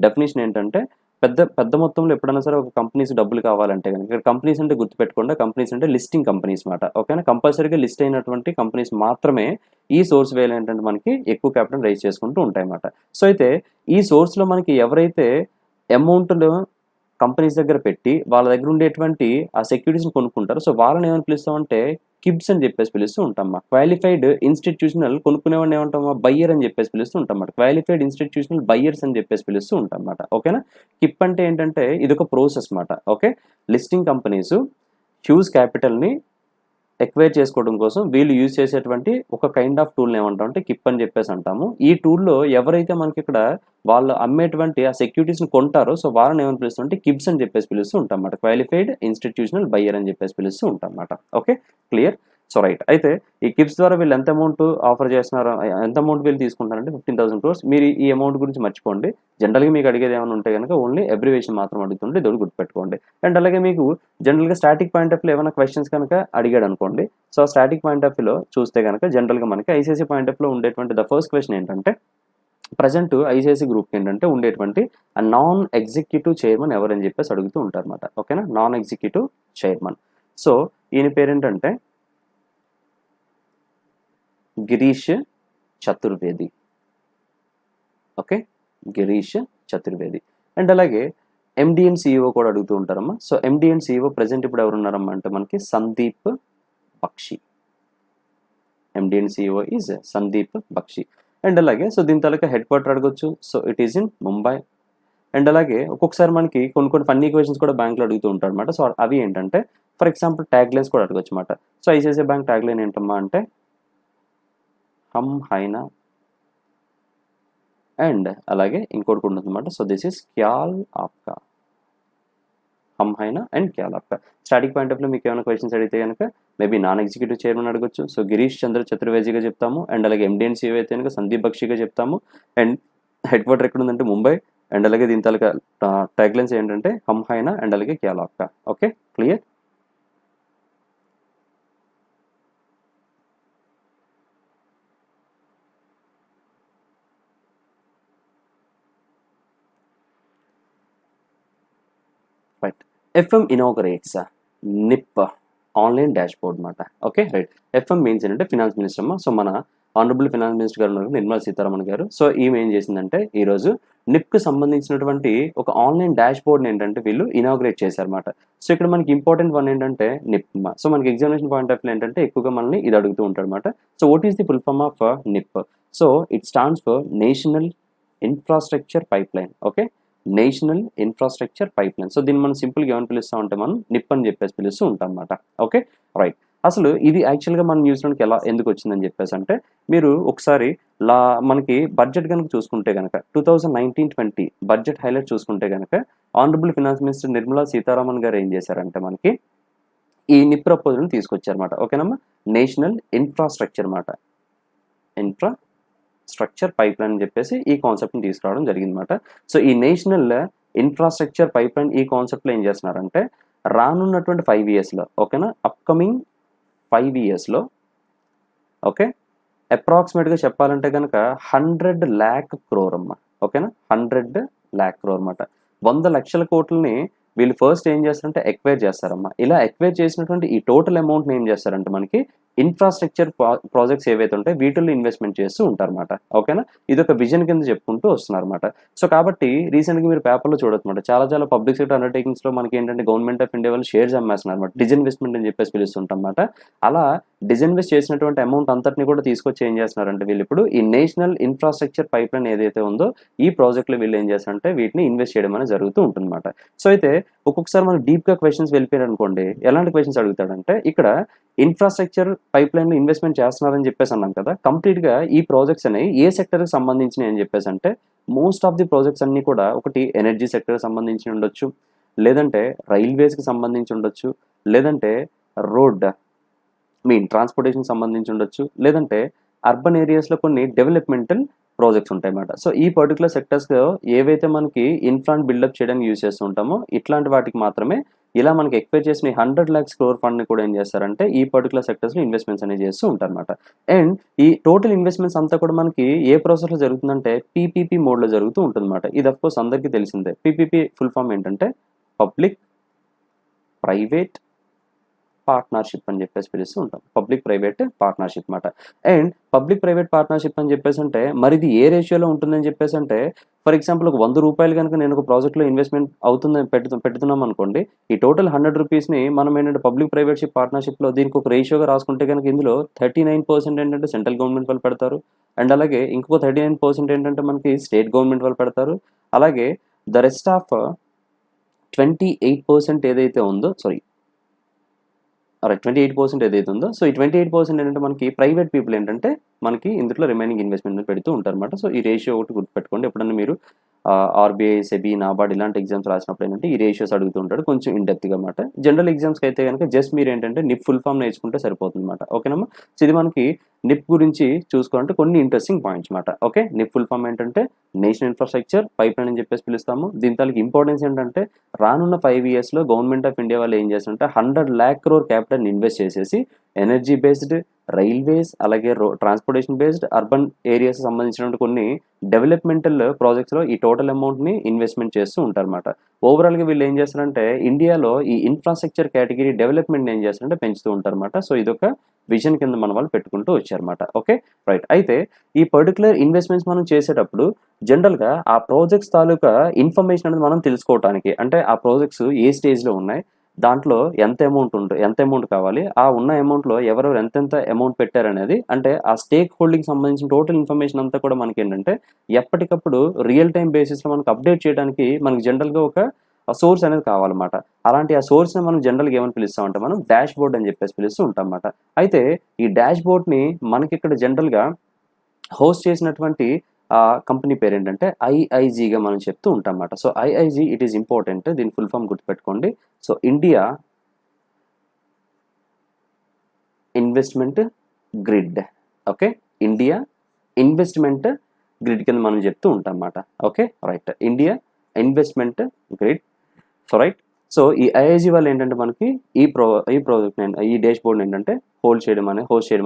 డెఫినేషన్ ఏంటంటే పెద్ద మొత్తంలో ఎప్పుడైనా సరే ఒక కంపెనీస్ డబ్బులు కావాలంటే కనుక ఇక్కడ కంపెనీస్ అంటే గుర్తుపెట్టుకోండి, కంపెనీస్ అంటే లిస్టింగ్ కంపెనీస్ మాట. ఓకేనా, కంపల్సరీగా లిస్ట్ అయినటువంటి కంపెనీస్ మాత్రమే ఈ సోర్స్ వేలు ఏంటంటే మనకి ఎక్కువ క్యాపిటల్ రైజ్ చేసుకుంటూ ఉంటాయి అన్నమాట. సో అయితే ఈ సోర్స్లో మనకి ఎవరైతే అమౌంట్లు కంపెనీస్ దగ్గర పెట్టి వాళ్ళ దగ్గర ఉండేటువంటి ఆ సెక్యూరిటీస్ని కొనుక్కుంటారు సో వాళ్ళని ఏమని పిలుస్తామంటే కిబ్స్ అని చెప్పేసి పిలుస్తూ ఉంటామా. క్వాలిఫైడ్ ఇన్స్టిట్యూషనల్ కొనుక్కునేవాడిని ఏమంటామా బయ్యర్ అని చెప్పేసి పిలుస్తూ ఉంటాం. క్వాలిఫైడ్ ఇన్స్టిట్యూషనల్ బయ్యర్స్ అని చెప్పేసి పిలుస్తూ ఉంటాం అన్నమాట. ఓకేనా, కిప్ అంటే ఏంటంటే ఇది ఒక ప్రోసెస్ మాట. ఓకే, లిస్టింగ్ కంపెనీస్ హ్యూజ్ క్యాపిటల్ని ఎక్వైర్ చేసుకోవడం కోసం వీళ్ళు యూజ్ చేసేటువంటి ఒక కైండ్ ఆఫ్ టూల్ని ఏమంటాం అంటే కిప్ అని చెప్పేసి అంటాము. ఈ టూల్లో ఎవరైతే మనకి ఇక్కడ వాళ్ళు అమ్మేటువంటి ఆ సెక్యూరిటీస్ని కొంటారో సో వాళ్ళని ఏమని పిలుస్తుంటే కిబ్స్ అని చెప్పేసి పిలుస్తూ ఉంటాం అన్నమాట. క్వాలిఫైడ్ ఇన్స్టిట్యూషనల్ బయ్యర్ అని చెప్పేసి పిలుస్తూ ఉంటాం అన్నమాట. Okay, clear. So right. అయితే ఈ కిప్స్ ద్వారా వీళ్ళు ఎంత అమౌంట్ ఆఫర్ చేస్తున్నారో ఎంత అమౌంట్ వీళ్ళు తీసుకుంటారంటే 15,000 క్రోర్స్. మీరు ఈ అమౌంట్ గురించి మర్చిపోండి. జనరల్‌గా మీకు అడిగేది ఏమైనా ఉంటే గనుక ఓన్లీ అబ్రివియేషన్ మాత్రం అడుగుతుంటే ఇదొకటి గుర్తుపెట్టుకోండి. అండ్ అలాగే మీకు జనరల్‌గా స్టాటిక్ పాయింట్ ఆఫ్ వ్యూలో ఏమైనా క్వెషన్స్ కనుక అడిగాడనుకోండి. సో, ఆ స్టాటిక్ పాయింట్ ఆఫ్ వ్యూలో చూస్తే గనక జనరల్‌గా మనకి ఐసీఐసీ పాయింట్ ఆఫ్ వ్యూలో ఉండేటువంటి ద ఫస్ట్ క్వెషన్ ఏంటంటే ప్రెజెంట్ ఐసీఐసీ గ్రూప్‌కి ఏంటంటే ఉండేటువంటి నాన్ ఎగ్జిక్యూటివ్ చైర్మన్ ఎవరని చెప్పేసి అడుగుతూ ఉంటారన్నమాట. ఓకేనా? Non executive chairman. సో, ఈయన పేరేంటంటే గిరీష్ చతుర్వేది. ఓకే. గిరీష్ చతుర్వేది. అండ్ అలాగే ఎండీ అండ్ సీఈఓ కూడా అడుగుతూ ఉంటారమ్మా. So, MD and CEO present ఇప్పుడు ఎవరున్నారమ్మా అంటే మనకి Sandeep Bakshi. MD and CEO is Sandeep Bakshi. And అలాగే సో, దీని తాలూకా హెడ్ క్వార్టర్ అడగొచ్చు. So, it is in Mumbai. And అలాగే ఒక్కొక్కసారి మనకి కొన్ని ఫన్నీ క్వెషన్స్ కూడా బ్యాంక్‌లో అడుగుతూ ఉంటారన్నమాట. సో, అవి ఏంటంటే ఫర్ ఎగ్జాంపుల్ ట్యాగ్ లైన్స్ కూడా అడగొచ్చన్నమాట. So, ICICI bank tag line ఏంటమ్మా అంటే హమ్ హైనా అండ్ అలాగే ఇంకోటి కూడా ఉంటుందన్నమాట. సో, దిస్ ఈస్ క్యాల్ ఆప్కా. హమ్ హైనా అండ్ క్యాల్ ఆప్కా. స్టాటిక్ పాయింట్ ఆఫ్ వ్యూలో మీకు ఏమైనా క్వెషన్స్ అడిగితే గనుక మేబీ నాన్ ఎగ్జిక్యూటివ్ చైర్మన్ అడగొచ్చు. సో, గిరీష్ చంద్ర చతుర్వేదిగా చెప్తాము. అండ్ అలాగే ఎండీ అండ్ సీఈఓ అయితే గనుక సందీప్ బక్షిగా చెప్తాము. అండ్ హెడ్ క్వార్టర్ ఎక్కడ ఉందంటే ముంబై. అండ్ అలాగే దీని తాలూకా ట్యాగ్ లైన్స్ ఏంటంటే హమ్ హైనా అండ్ అలాగే క్యాల్ ఆప్కా. Okay. Clear? Right. FM inaugurates NIP online dashboard మాట. ఓకే. రైట్. ఎఫ్ఎం మీన్స్ ఏంటంటే ఫినాన్స్ మినిస్టర్ అమ్మ. సో, మన ఆనరబుల్ ఫినాన్స్ మినిస్టర్ గారు ఉన్నారు నిర్మలా సీతారామన్ గారు. సో, ఈమె ఏం చేసిందంటే ఈరోజు నిప్‌కి సంబంధించినటువంటి ఒక ఆన్లైన్ డాష్‌బోర్డ్‌ని ఏంటంటే వీళ్ళు ఇనాగరేట్ చేశారన్నమాట. సో, ఇక్కడ మనకి ఇంపార్టెంట్ వన్ ఏంటంటే నిప్ అమ్మ. సో, మనకి ఎగ్జామినేషన్ పాయింట్ ఆఫ్ వ్యూలో ఏంటంటే ఎక్కువగా మనల్ని ఇది అడుగుతూ ఉంటాడన్నమాట. So, what is the full form of NIP? So, it stands for national infrastructure pipeline. Okay. National infrastructure pipeline. So, దీన్ని మనం సింపుల్‌గా ఏమని పిలుస్తామంటే మనం నిప్ అని చెప్పేసి పిలుస్తూ ఉంటాం అన్నమాట. ఓకే. రైట్. అసలు ఇది యాక్చువల్‌గా మన న్యూస్‌లోకి ఎందుకొచ్చిందని చెప్పేసంటే మీరు ఒకసారి లా మనకి బడ్జెట్ గనుక చూసుకుంటే గనక 2019-20 బడ్జెట్ హైలైట్ చూసుకుంటే గనక honourable finance minister Nirmala Sitharaman గారు ఏం చేశారంటే మనకి ఈ నిప్ ప్రపోజల్‌ని తీసుకొచ్చారన్నమాట. ఓకేనమ్మా? నేషనల్ ఇన్ఫ్రాస్ట్రక్చర్ మాట. స్ట్రక్చర్ పైప్‌లైన్ అని చెప్పేసి ఈ కాన్సెప్ట్‌ని తీసుకురావడం జరిగిందన్నమాట. సో, ఈ నేషనల్ ఇన్ఫ్రాస్ట్రక్చర్ పైప్‌లైన్ ఈ కాన్సెప్ట్‌లో ఏం చేస్తున్నారంటే రానున్నటువంటి 5 ఇయర్స్‌లో ఓకేనా? అప్‌కమింగ్ 5 ఇయర్స్‌లో ఓకే. అప్రాక్సిమేట్‌గా చెప్పాలంటే గనక 100,00,000 క్రోర్ అమ్మ. ఓకేనా? 100,00,000 క్రోర్ మాట. 100,00,000 కోట్లని వీళ్ళు ఫస్ట్ ఏం చేస్తారంటే ఎక్వైర్ చేస్తారమ్మా. ఇలా ఎక్వైర్ చేసినటువంటి ఈ టోటల్ అమౌంట్‌ని ఏం చేస్తారంటే మనకి ఇన్ఫ్రాస్ట్రక్చర్ ప్రాజెక్ట్స్ ఏవైతే ఉంటాయో వీటిల్లో ఇన్వెస్ట్‌మెంట్ చేస్తూ ఉంటారన్నమాట. ఓకేనా? ఇదొక విజన్ కింద చెప్పుకుంటూ వస్తున్నారన్నమాట. సో, కాబట్టి రీసెంట్‌గా మీరు పేపర్‌లో చూడొచ్చన్నమాట. చాలా పబ్లిక్ సెక్టర్ అండర్‌టేకింగ్స్‌లో మనకేంటంటే గవర్నమెంట్ ఆఫ్ ఇండియా వాళ్ళు షేర్స్ అమ్మేస్తున్నారన్నమాట. డిజిన్వెస్ట్‌మెంట్ అని చెప్పేసి పిలుస్తుంటామన్నమాట. అలా డిజిన్వెస్ట్ చేసినటువంటి అమౌంట్ అంతటిని కూడా తీసుకొచ్చి ఏం చేస్తున్నారంటే వీళ్ళిప్పుడు ఈ నేషనల్ ఇన్ఫ్రాస్ట్రక్చర్ పైప్‌లైన్ ఏదైతే ఉందో ఈ ప్రాజెక్ట్‌లో వీళ్ళు ఏం చేస్తారంటే వీటిని ఇన్వెస్ట్ చేయడం అనేది జరుగుతూ ఉంటుందన్నమాట. సో, అయితే ఒక్కొక్కసారి మనం డీప్‌గా క్వెషన్స్ వెళ్ళిపోయారనుకోండి ఎలాంటి క్వెషన్స్ అడుగుతాడంటే ఇక్కడ ఇన్ఫ్రాస్ట్రక్చర్ పైప్‌లైన్‌లో ఇన్వెస్ట్‌మెంట్ చేస్తున్నారని చెప్పేసి అన్నాం కదా! కంప్లీట్‌గా ఈ ప్రాజెక్ట్స్ అనేవి ఏ సెక్టర్‌కి సంబంధించినయి అని చెప్పేసంటే మోస్ట్ ఆఫ్ ది ప్రాజెక్ట్స్ అన్నీ కూడా ఒకటి ఎనర్జీ సెక్టర్‌కి సంబంధించి ఉండొచ్చు. లేదంటే రైల్వేస్‌కి సంబంధించి ఉండొచ్చు. లేదంటే రోడ్ ట్రాన్స్‌పోర్టేషన్‌కి సంబంధించి ఉండొచ్చు. లేదంటే అర్బన్ ఏరియాస్‌లో కొన్ని డెవలప్‌మెంటల్ ప్రాజెక్ట్స్ ఉంటాయన్నమాట. సో, ఈ పర్టిక్యులర్ సెక్టర్స్‌లో ఏవైతే మనకి ఇన్‌ఫ్రాని బిల్డప్ చేయడానికి యూజ్ చేస్తూ ఉంటామో ఇట్లాంటి వాటికి మాత్రమే ఇలా మనకి ఎక్వైర్ చేసిన ఈ 100,00,000 క్రోర్ ఫండ్‌ని కూడా ఏం చేస్తారంటే ఈ పర్టిక్యులర్ సెక్టర్స్‌లో ఇన్వెస్ట్‌మెంట్స్ అనేవి చేస్తూ ఉంటారన్నమాట. అండ్ ఈ టోటల్ ఇన్వెస్ట్‌మెంట్స్ అంతా కూడా మనకి ఏ ప్రాసెస్‌లో జరుగుతుందంటే పీపీపీ మోడ్‌లో జరుగుతూ ఉంటుందన్నమాట. ఇది ఆఫ్ కోర్స్ అందరికీ తెలిసిందే. పీపీపీ ఫుల్ ఫార్మ్ ఏంటంటే పబ్లిక్ ప్రైవేట్ పార్ట్నర్‌షిప్ అని చెప్పేసి పిలుస్తూ ఉంటాం. పబ్లిక్ ప్రైవేట్ పార్ట్నర్‌షిప్ మాట. అండ్ పబ్లిక్ ప్రైవేట్ పార్ట్నర్‌షిప్ అని చెప్పేసంటే మరిది ఏ రేషియోలో ఉంటుందని చెప్పేసంటే ఫర్ ఎగ్జాంపుల్ ఒక రూ. 100 గనుక నేను ఒక ప్రాజెక్ట్‌లో ఇన్వెస్ట్‌మెంట్ అవుతుందని పెడుతున్నాం అనుకోండి. ఈ టోటల్ రూ. 100ని మనం ఏంటంటే పబ్లిక్ ప్రైవేట్‌షిప్ పార్ట్నర్‌షిప్‌లో దీనికి ఒక రేషియోగా రాసుకుంటే గనుక ఇందులో 39% ఏంటంటే సెంట్రల్ గవర్నమెంట్ వాళ్ళు పెడతారు. అండ్ అలాగే ఇంకొక 39% ఏంటంటే మనకి స్టేట్ గవర్నమెంట్ వాళ్ళు పెడతారు. అలాగే ద రెస్ట్ ఆఫ్ 28% ఏదైతే ఉందో 28% ఏదైతే ఉందో సో, ఈ 28% ఏంటంటే మనకి ప్రైవేట్ పీపుల్ ఏంటంటే మనకి ఇందులో రిమైనింగ్ ఇన్వెస్ట్‌మెంట్ పెడుతూ ఉంటారన్నమాట. సో, ఈ రేషియో ఒకటి గుర్తుపెట్టుకోండి. ఎప్పుడన్నా మీరు ఆర్బీఐ, సెబీ, నాబార్డ్ ఇలాంటి ఎగ్జామ్స్ రాసినప్పుడు ఏంటంటే ఈ రేషియోస్ అడుగుతూ ఉంటాడు కొంచెం ఇన్ డెప్త్గా అనమాట. జనరల్ ఎగ్జామ్స్కి అయితే కనుక జస్ట్ మీరు ఏంటంటే నిప్ ఫుల్ ఫామ్ నేర్చుకుంటే సరిపోతుంది అనమాట. ఓకేనమ్మా. సో ఇది మనకి నిప్ గురించి చూసుకోవాలంటే కొన్ని ఇంట్రెస్టింగ్ పాయింట్స్ అనమాట. ఓకే, నిప్ ఫుల్ ఫామ్ ఏంటంటే నేషనల్ ఇన్ఫ్రాస్ట్రక్చర్ పైప్ లైన్ అని చెప్పేసి పిలుస్తాము. దీని తాలూకు ఇంపార్టెన్స్ ఏంటంటే రానున్న 5 ఇయర్స్లో గవర్నమెంట్ ఆఫ్ ఇండియా వాళ్ళు ఏం చేస్తారంటే 100 lakh crore క్యాపిటల్ ఇన్వెస్ట్ చేసేసి ఎనర్జీ బేస్డ్, రైల్వేస్, అలాగే ట్రాన్స్పోర్టేషన్ బేస్డ్, అర్బన్ ఏరియాస్ సంబంధించినటువంటి కొన్ని డెవలప్మెంటల్ ప్రాజెక్ట్స్లో ఈ టోటల్ అమౌంట్ని ఇన్వెస్ట్మెంట్ చేస్తూ ఉంటారన్నమాట. ఓవరాల్గా వీళ్ళు ఏం చేస్తారంటే ఇండియాలో ఈ ఇన్ఫ్రాస్ట్రక్చర్ కేటగిరీ డెవలప్మెంట్ ఏం చేస్తారంటే పెంచుతూ ఉంటారన్నమాట. సో ఇదొక విజన్ కింద మన వాళ్ళు పెట్టుకుంటూ వచ్చారన్నమాట. Okay, right. అయితే ఈ పర్టికులర్ ఇన్వెస్ట్మెంట్స్ మనం చేసేటప్పుడు జనరల్గా ఆ ప్రాజెక్ట్స్ తాలూకా ఇన్ఫర్మేషన్ అనేది మనం తెలుసుకోవడానికి, అంటే ఆ ప్రాజెక్ట్స్ ఏ స్టేజ్లో ఉన్నాయి, దాంట్లో ఎంత అమౌంట్ కావాలి, ఆ ఉన్న అమౌంట్లో ఎవరెవరు ఎంతెంత అమౌంట్ పెట్టారనేది, అంటే ఆ స్టేక్ హోల్డింగ్ సంబంధించిన టోటల్ ఇన్ఫర్మేషన్ అంతా కూడా మనకి ఏంటంటే ఎప్పటికప్పుడు రియల్ టైం బేసిస్లో మనకు అప్డేట్ చేయడానికి మనకి జనరల్గా ఒక సోర్స్ అనేది కావాలన్నమాట. అలాంటి ఆ సోర్స్ని మనం జనరల్గా ఏమని పిలుస్తామంటే మనం డాష్ బోర్డ్ అని చెప్పేసి పిలుస్తూ ఉంటాం అన్నమాట. అయితే ఈ డాష్ బోర్డ్ని మనకి ఇక్కడ జనరల్గా హోస్ట్ చేసినటువంటి కంపెనీ పేరు ఏంటంటే ఐఐజీగా మనం చెప్తూ ఉంటాం అన్నమాట. సో ఐఐజీ ఇట్ ఈస్ ఇంపార్టెంట్, దీని ఫుల్ ఫామ్ గుర్తుపెట్టుకోండి. So India investment grid. Okay, India investment grid కింద మనం చెప్తూ ఉంటాం అన్నమాట. Okay, right, India investment grid. So right. So ఈ ఐఐజీ వాళ్ళు ఏంటంటే మనకి ఈ ప్రాజెక్ట్ ఈ డాష్ బోర్డ్ ఏంటంటే హోస్ట్ చేయడం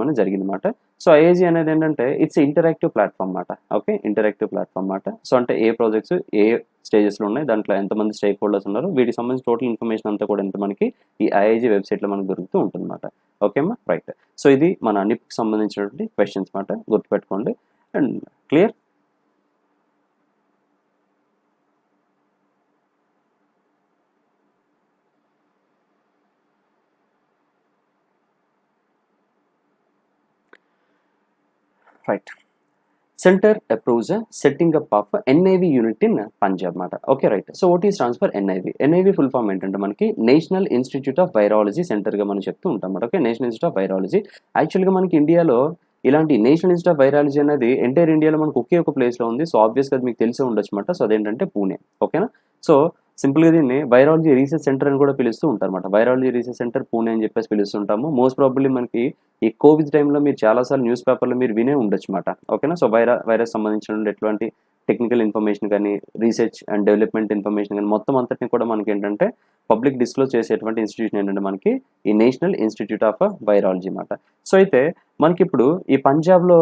అనేది జరిగిందన్నమాట. సో ఐఐజీ అనేది ఏంటంటే ఇట్స్ ఇంటరాక్టివ్ ప్లాట్ఫామ్ అన్నమాట. ఓకే, ఇంటరాక్టివ్ ప్లాట్ఫామ్ అన్నమాట. సో అంటే ఏ ప్రాజెక్ట్స్ ఏ స్టేజెస్లో ఉన్నాయి, దాంట్లో ఎంతమంది స్టేక్ హోల్డర్స్ ఉన్నారు, వీటికి సంబంధించి టోటల్ ఇన్ఫర్మేషన్ అంతా కూడా ఎంత మనకి ఈ ఐఐజీ వెబ్సైట్లో మనకు దొరుకుతూ ఉంటుంది అనమాట. ఓకే అమ్మా, రైట్. సో ఇది మన నిప్కి సంబంధించినటువంటి క్వశ్చన్స్ అన్నమాట, గుర్తుపెట్టుకోండి. And clear. Right. Centre approves setting up of NIV unit in Punjab మాట. Okay, right. So what is transfer NIV? NIV full form ఏంటంటే మనకి నేషనల్ ఇన్స్టిట్యూట్ ఆఫ్ వైరాలజీ సెంటర్గా మనం చెప్తూ ఉంటాం అన్నమాట. Okay, national institute of virology. యాక్చువల్గా మనకి ఇండియాలో ఇలాంటి నేషనల్ ఇన్స్టిట్యూట్ ఆఫ్ వైరాలజీ అనేది ఎంటైర్ ఇండియాలో మనకు ఒకే ఒక ప్లేస్లో ఉంది. సో ఆబ్వియస్గా అది మీకు తెలిసే ఉండొచ్చు అనమాట. సో అదేంటంటే పూణే. ఓకేనా. సో సింపుల్గా దీన్ని వైరాలజీ రీసెర్చ్ సెంటర్ అని కూడా పిలుస్తూ ఉంటారు అనమాట. వైరాలజీ రీసెర్చ్ సెంటర్ పూణే అని చెప్పేసి పిలుస్తుంటాము. మోస్ట్ ప్రాబబ్లీ మనకి ఈ కోవిడ్ టైంలో మీరు చాలాసార్లు న్యూస్ పేపర్లో మీరు వినే ఉండొచ్చు అనమాట. ఓకేనా. సో వైరస్ సంబంధించిన ఎటువంటి టెక్నికల్ ఇన్ఫర్మేషన్ కానీ, రీసెర్చ్ అండ్ డెవలప్మెంట్ ఇన్ఫర్మేషన్ కానీ మొత్తం అంతటిని కూడా మనకి ఏంటంటే పబ్లిక్ డిస్క్లోజ్ చేసేటువంటి ఇన్స్టిట్యూషన్ ఏంటంటే మనకి ఈ నేషనల్ ఇన్స్టిట్యూట్ ఆఫ్ వైరాలజీ అన్నమాట. సో అయితే మనకి ఇప్పుడు ఈ పంజాబ్లో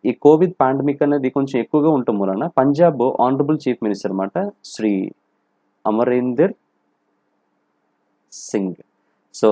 ఈ కోవిడ్ పాండమిక్ అనేది కొంచెం ఎక్కువగా ఉండటం వలన పంజాబ్ ఆనరబుల్ చీఫ్ మినిస్టర్ అన్నమాట శ్రీ అమరీందర్ సింగ్. సో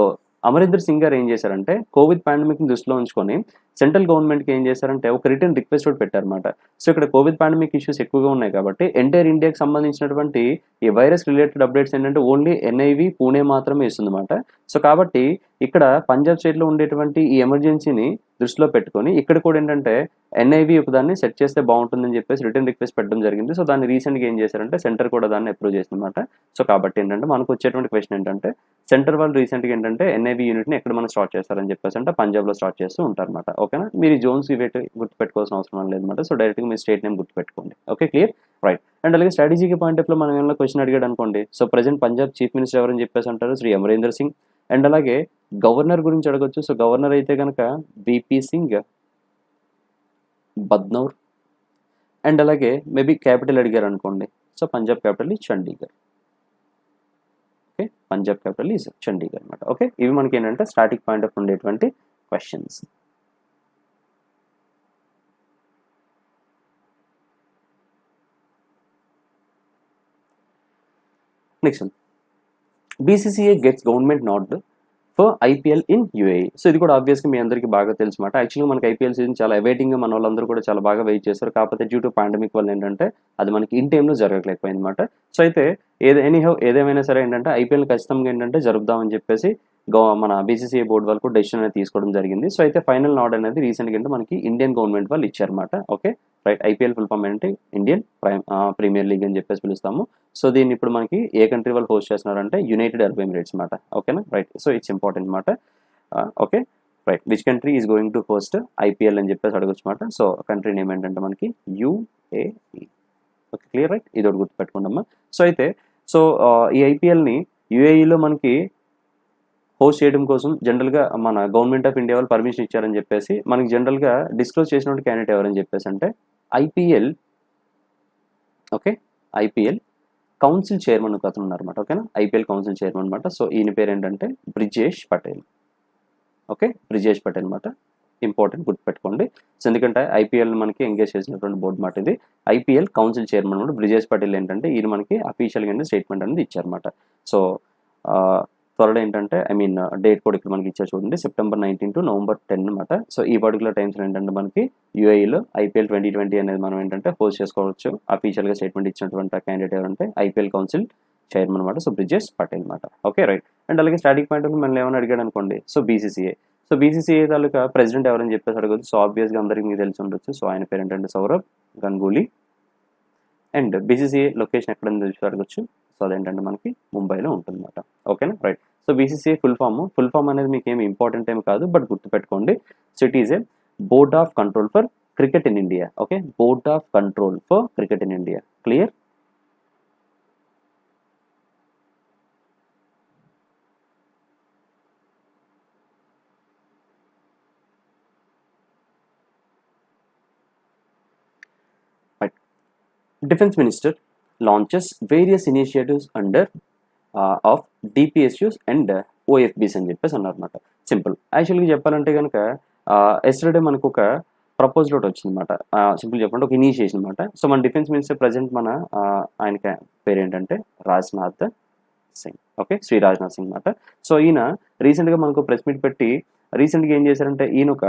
అమరీందర్ సింగ్ గారు ఏం చేశారంటే కోవిడ్ పాండమిక్ని దృష్టిలో ఉంచుకొని సెంట్రల్ గవర్నమెంట్కి ఏం చేశారంటే ఒక రిటర్న్ రిక్వెస్ట్ కూడా పెట్టారన్నమాట. సో ఇక్కడ కోవిడ్ పాండమిక్ ఇష్యూస్ ఎక్కువగా ఉన్నాయి కాబట్టి ఎంటైర్ ఇండియాకి సంబంధించినటువంటి ఈ వైరస్ రిలేటెడ్ అప్డేట్స్ ఏంటంటే ఓన్లీ ఎన్ఐవి పూణే మాత్రమే ఇస్తుందన్నమాట. సో కాబట్టి ఇక్కడ పంజాబ్ స్టేట్లో ఉండేటువంటి ఈ ఎమర్జెన్సీని దృష్టిలో పెట్టుకొని ఇక్కడ కూడా ఏంటంటే ఎన్ఐవి ఒకదాన్ని సెట్ చేస్తే బాగుంటుందని చెప్పేసి రిటర్న్ రిక్వెస్ట్ పెట్టడం జరిగింది. సో దాన్ని రీసెంట్గా ఏం చేశారంటే సెంటర్ కూడా దాన్ని అప్రూవ్ చేసిందన్నమాట. సో కాబట్టి ఏంటంటే మనకు వచ్చేటువంటి క్వశ్చన్ ఏంటంటే సెంటర్ వాళ్ళు రీసెంట్గా ఏంటంటే ఎన్ఐవి యూనిట్ని ఎక్కడ మనం స్టార్ట్ చేస్తారని చెప్పేసి అంటే పంజాబ్లో స్టార్ట్ చేస్తూ ఉంటారన్నమాట. ఓకేనా. మీరు ఈ జోన్స్ ఇవి గుర్తుపెట్టుకోవాల్సిన అవసరం లేదన్నమాట. సో డైరెక్ట్గా మీ స్టేట్ నేమ్ గుర్తుపెట్టుకోండి. Okay, clear, right. అండ్ అలాగే స్ట్రాటజీకి పాయింట్ ఆఫ్లో మనం ఏమైనా క్వశ్చన్ అడిగాడు అనుకోండి. So present Punjab chief minister ఎవరని చెప్పేసి అంటారు శ్రీ అమరీందర్ సింగ్. అండ్ అలాగే గవర్నర్ గురించి అడగొచ్చు. సో గవర్నర్ అయితే కనుక విపి సింగ్ బద్నౌర్. అండ్ అలాగే మేబీ క్యాపిటల్ అడిగారు అనుకోండి. సో పంజాబ్ క్యాపిటల్ ఈ Chandigarh. Okay, Punjab capital is Chandigarh అనమాట. ఓకే, ఇవి మనకి ఏంటంటే స్టాటిక్ పాయింట్ ఆఫ్ ఉండేటువంటి questions. Next one, BCCI gets government note for IPL in UAE. So ఇది కూడా ఆబ్వియస్గా మీ అందరికీ బాగా తెలుసు మాట. యాక్చువల్గా మనకి ఐపీఎల్ సీజన్ చాలా అవైటింగ్గా మన వాళ్ళందరూ కూడా చాలా బాగా వెయిట్ చేస్తారు. కాకపోతే డ్యూ టు పాండమిక్ వల్ల ఏంటంటే అది మనకి ఇన్ టైంలో జరగలేకపోయింది అనమాట. సో అయితే ఏదేమైనా సరే ఏంటంటే ఐపీఎల్ ఖచ్చితంగా ఏంటంటే జరుపుదామని చెప్పేసి మన బీసీసీఐ బోర్డు వాళ్ళు కూడా డెసిషన్ అనేది తీసుకోవడం జరిగింది. సో అయితే ఫైనల్ నాడ్ అనేది రీసెంట్గా అంటే మనకి ఇండియన్ గవర్నమెంట్ వాళ్ళు ఇచ్చారన్నమాట. Okay, right. IPL full form ఏంటంటే ఇండియన్ ప్రీమియర్ లీగ్ అని చెప్పేసి పిలుస్తాము. సో దీన్ని ఇప్పుడు మనకి ఏ కంట్రీ వాళ్ళు హోస్ట్ చేస్తున్నారంటే యునైటెడ్ అరబ్ ఎమిరేట్స్ అనమాట. ఓకేనా, రైట్. సో ఇట్స్ ఇంపార్టెంట్ అనమాట. Okay, right. Which country is going to host IPL అని చెప్పేసి అడగొచ్చు అనమాట. సో కంట్రీ నేమ్ ఏంటంటే మనకి యుఏఈ. ఓకే, క్లియర్ రైట్, ఇది ఒకటి గుర్తుపెట్టుకోండమ్మా. సో అయితే సో ఈ ఐపీఎల్ని యూఏఈలో మనకి హోస్ట్ చేయడం కోసం జనరల్గా మన గవర్నమెంట్ ఆఫ్ ఇండియా వాళ్ళు పర్మిషన్ ఇచ్చారని చెప్పేసి మనకి జనరల్గా డిస్క్లోజ్ చేసినటువంటి క్యాండిడేట్ ఎవరని చెప్పేసి అంటే IPL, okay, IPL council chairman ఒక అతను ఉన్నారన్నమాట. ఓకేనా, ఐపీఎల్ కౌన్సిల్ చైర్మన్ అనమాట. సో ఈయన పేరు ఏంటంటే బ్రిజేష్ పటేల్. ఓకే, బ్రిజేష్ పటేల్ అనమాట. ఇంపార్టెంట్, గుర్తుపెట్టుకోండి. సో ఎందుకంటే ఐపీఎల్ మనకి ఎంగేజ్ చేసినటువంటి బోర్డు మాట ఇది. ఐపీఎల్ కౌన్సిల్ చైర్మన్ అనమాట బ్రిజేష్ పటేల్. ఏంటంటే ఈయన మనకి అఫీషియల్గా స్టేట్మెంట్ అనేది ఇచ్చారన్నమాట. సో త్వరలో ఏంటంటే ఐ మీన్ డేట్ కూడా ఇక్కడ మనకి ఇచ్చారు చూడండి, September 19 to November 10 అనమాట. సో ఈ పర్టికులర్ టైమ్స్లో ఏంటంటే మనకి యూఏఈలో ఐపీఎల్ 2020 అనేది మనం ఏంటంటే హోస్ట్ చేసుకోవచ్చు. అఫీషియల్గా స్టేట్మెంట్ ఇచ్చినటువంటి క్యాండిడేట్ ఎవరంటే ఐపీఎల్ కౌన్సిల్ చైర్మన్ అనమాట. సో బ్రిజేష్ పటేల్ అనమాట. Okay right. అండ్ అలాగే స్టాటిక్ పాయింట్ మనల్ని ఏమైనా అడిగాడు అనుకోండి, సో బీసీసీఐ. సో బీసీసీఐ తాలూకా ప్రెసిడెంట్ ఎవరని చెప్పేసి అడగచ్చు. సో ఆబ్వియస్గా అందరికీ మీకు తెలిసి ఉండొచ్చు. సో ఆయన పేరు ఏంటంటే Sourav Ganguly. And BCCI location ఎక్కడని తెలిసి అడగచ్చు. సో అదేంటంటే మనకి ముంబైలో ఉంటుందన్నమాట. ఓకేనా right. So BCCI full form అనేది మీకు ఏమి ఇంపార్టెంట్ ఏమి కాదు, బట్ గుర్తుపెట్టుకోండి. So it is a board of control for cricket in India. Okay, board of control for cricket in India. Clear. Defense Minister launches various initiatives under of DPSUs and OFBs అని చెప్పేసి అన్నారన్నమాట. Simple. యాక్చువల్గా చెప్పాలంటే కనుక yesterday మనకు ఒక proposal ఒకటి వచ్చిందన్నమాట. Simple చెప్పండి, ఒక ఇనిషియేషన్ అనమాట. సో మన డిఫెన్స్ మినిస్టర్ ప్రజెంట్ మన ఆయన పేరు ఏంటంటే రాజ్నాథ్ సింగ్. ఓకే, శ్రీ రాజ్నాథ్ సింగ్ అనమాట. సో ఈయన రీసెంట్గా మనకు ప్రెస్ మీట్ పెట్టి రీసెంట్గా ఏం చేశారంటే ఈయన ఒక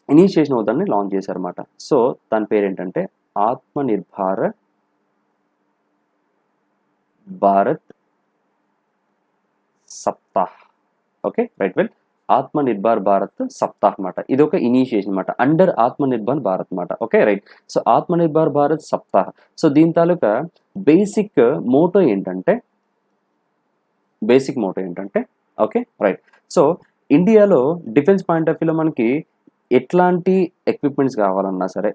ఇనిషియేషన్ ఒకదాన్ని లాంచ్ చేశారన్నమాట. సో దాని పేరు ఏంటంటే Atmanirbhar Bharat Saptah. Okay right, well, Atmanirbhar Bharat Saptah అనమాట. ఇది ఒక ఇనిషియేషన్ అనమాట అండర్ ఆత్మనిర్భర్ భారత్ అనమాట. Okay right. So Atmanirbhar Bharat Saptah. So దీని తాలూకా బేసిక్ మోటో ఏంటంటే ఓకే రైట్. సో ఇండియాలో డిఫెన్స్ పాయింట్ ఆఫ్ వ్యూలో మనకి ఎట్లాంటి ఎక్విప్మెంట్స్ కావాలన్నా సరే,